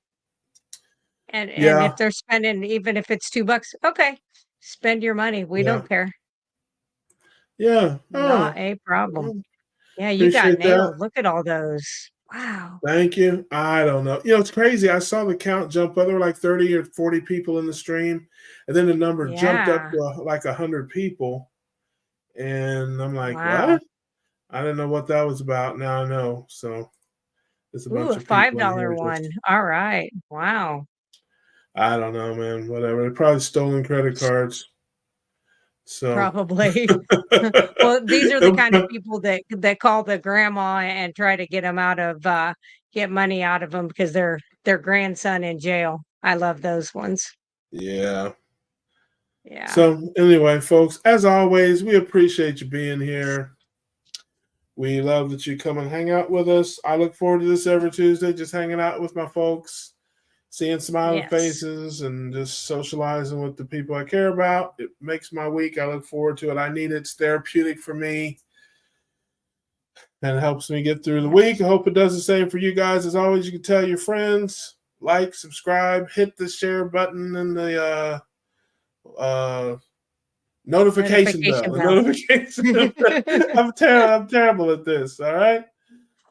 And if Yeah, they're spending even if it's $2, okay. Spend your money. We yeah, don't care. yeah. Oh, Not a problem. well, Yeah, you got appreciate that. nailed. Look at all those. Wow. Thank you. I don't know. It's crazy. I saw the count jump up. There were like 30 or 40 people in the stream, and then the number jumped up Yeah. to like 100 people. And I'm like, Wow. what? I didn't know what that was about. Now I know. So there's a Ooh, bunch a of people in $5 here one. just, All right. Wow. I don't know, man. Whatever. They're probably stolen credit cards. So, Probably. Well, these are the kind of people that call the grandma and try to get them out of get money out of them because their grandson in jail. I love those ones. yeah. Yeah. So, anyway, folks, as always, we appreciate you being here. We love that you come and hang out with us. I look forward to this every Tuesday, just hanging out with my folks, seeing smiling Yes. faces, and just socializing with the people I care about. It makes my week. I look forward to it. I need it. It's therapeutic for me and it helps me get through the Yep. week. I hope it does the same for you guys. As always, you can tell your friends, like, subscribe, hit the share button and the notification bell. Notification The bell. notification. I'm terrible at this. All right.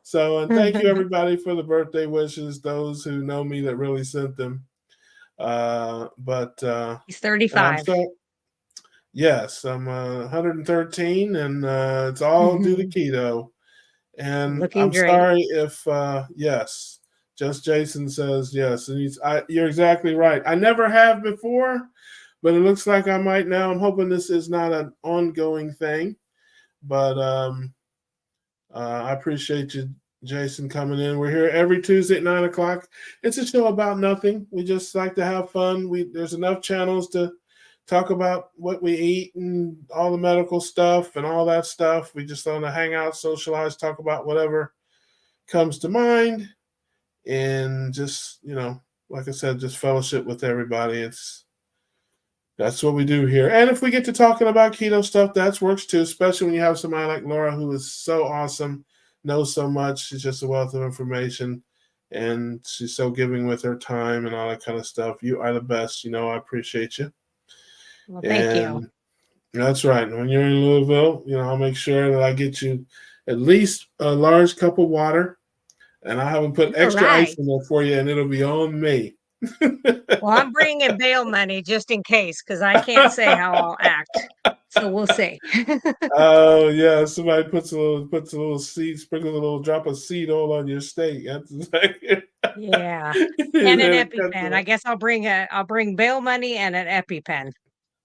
So, and thank you everybody for the birthday wishes. Those who know me that really sent them. But He's I'm 35. so yes, I'm 113, and it's all due to keto. And Looking I'm great. sorry if yes, just Jason says yes, and you're exactly right. I never have before, but it looks like I might now. I'm hoping this is not an ongoing thing, but I appreciate you, Jason, coming in. We're here every Tuesday at 9 o'clock. It's a show about nothing. We just like to have fun. There's enough channels to talk about what we eat and all the medical stuff and all that stuff. We just want to hang out, socialize, talk about whatever comes to mind. and just, like I said, just fellowship with everybody. That's what we do here. And if we get to talking about keto stuff, that works too, especially when you have somebody like Laura who is so awesome, knows so much. She's just a wealth of information, and she's so giving with her time and all that kind of stuff. You are the best. I appreciate you. Well, thank you. And that's right. When you're in Louisville, I'll make sure that I get you at least a large cup of water, and I haven't put All extra ice right. in there for you, and it'll be on me. Well, I'm bringing bail money just in case, because I can't say how I'll act. So we'll see. Oh yeah, somebody puts a little seed, sprinkles a little drop of seed oil on your steak. That's Yeah. and And an then it cuts EpiPen. I off. guess I'll bring bail money and an EpiPen.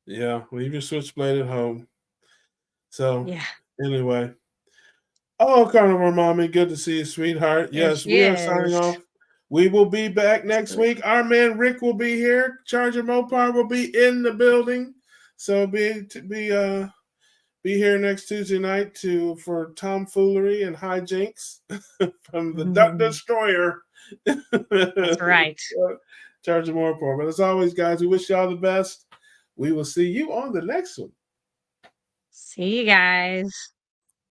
Yeah, leave your switchblade at home. So Yeah. anyway, oh carnivore mommy, good to see you, sweetheart. There Yes, she we are signing is. off. We will be back next week. Our man Rick will be here. Charger Mopar will be in the building. So be here next Tuesday night for tomfoolery and hijinks from the Duck Destroyer. That's right. Charge more for. But as always, guys, we wish you all the best. We will see you on the next one. See you guys.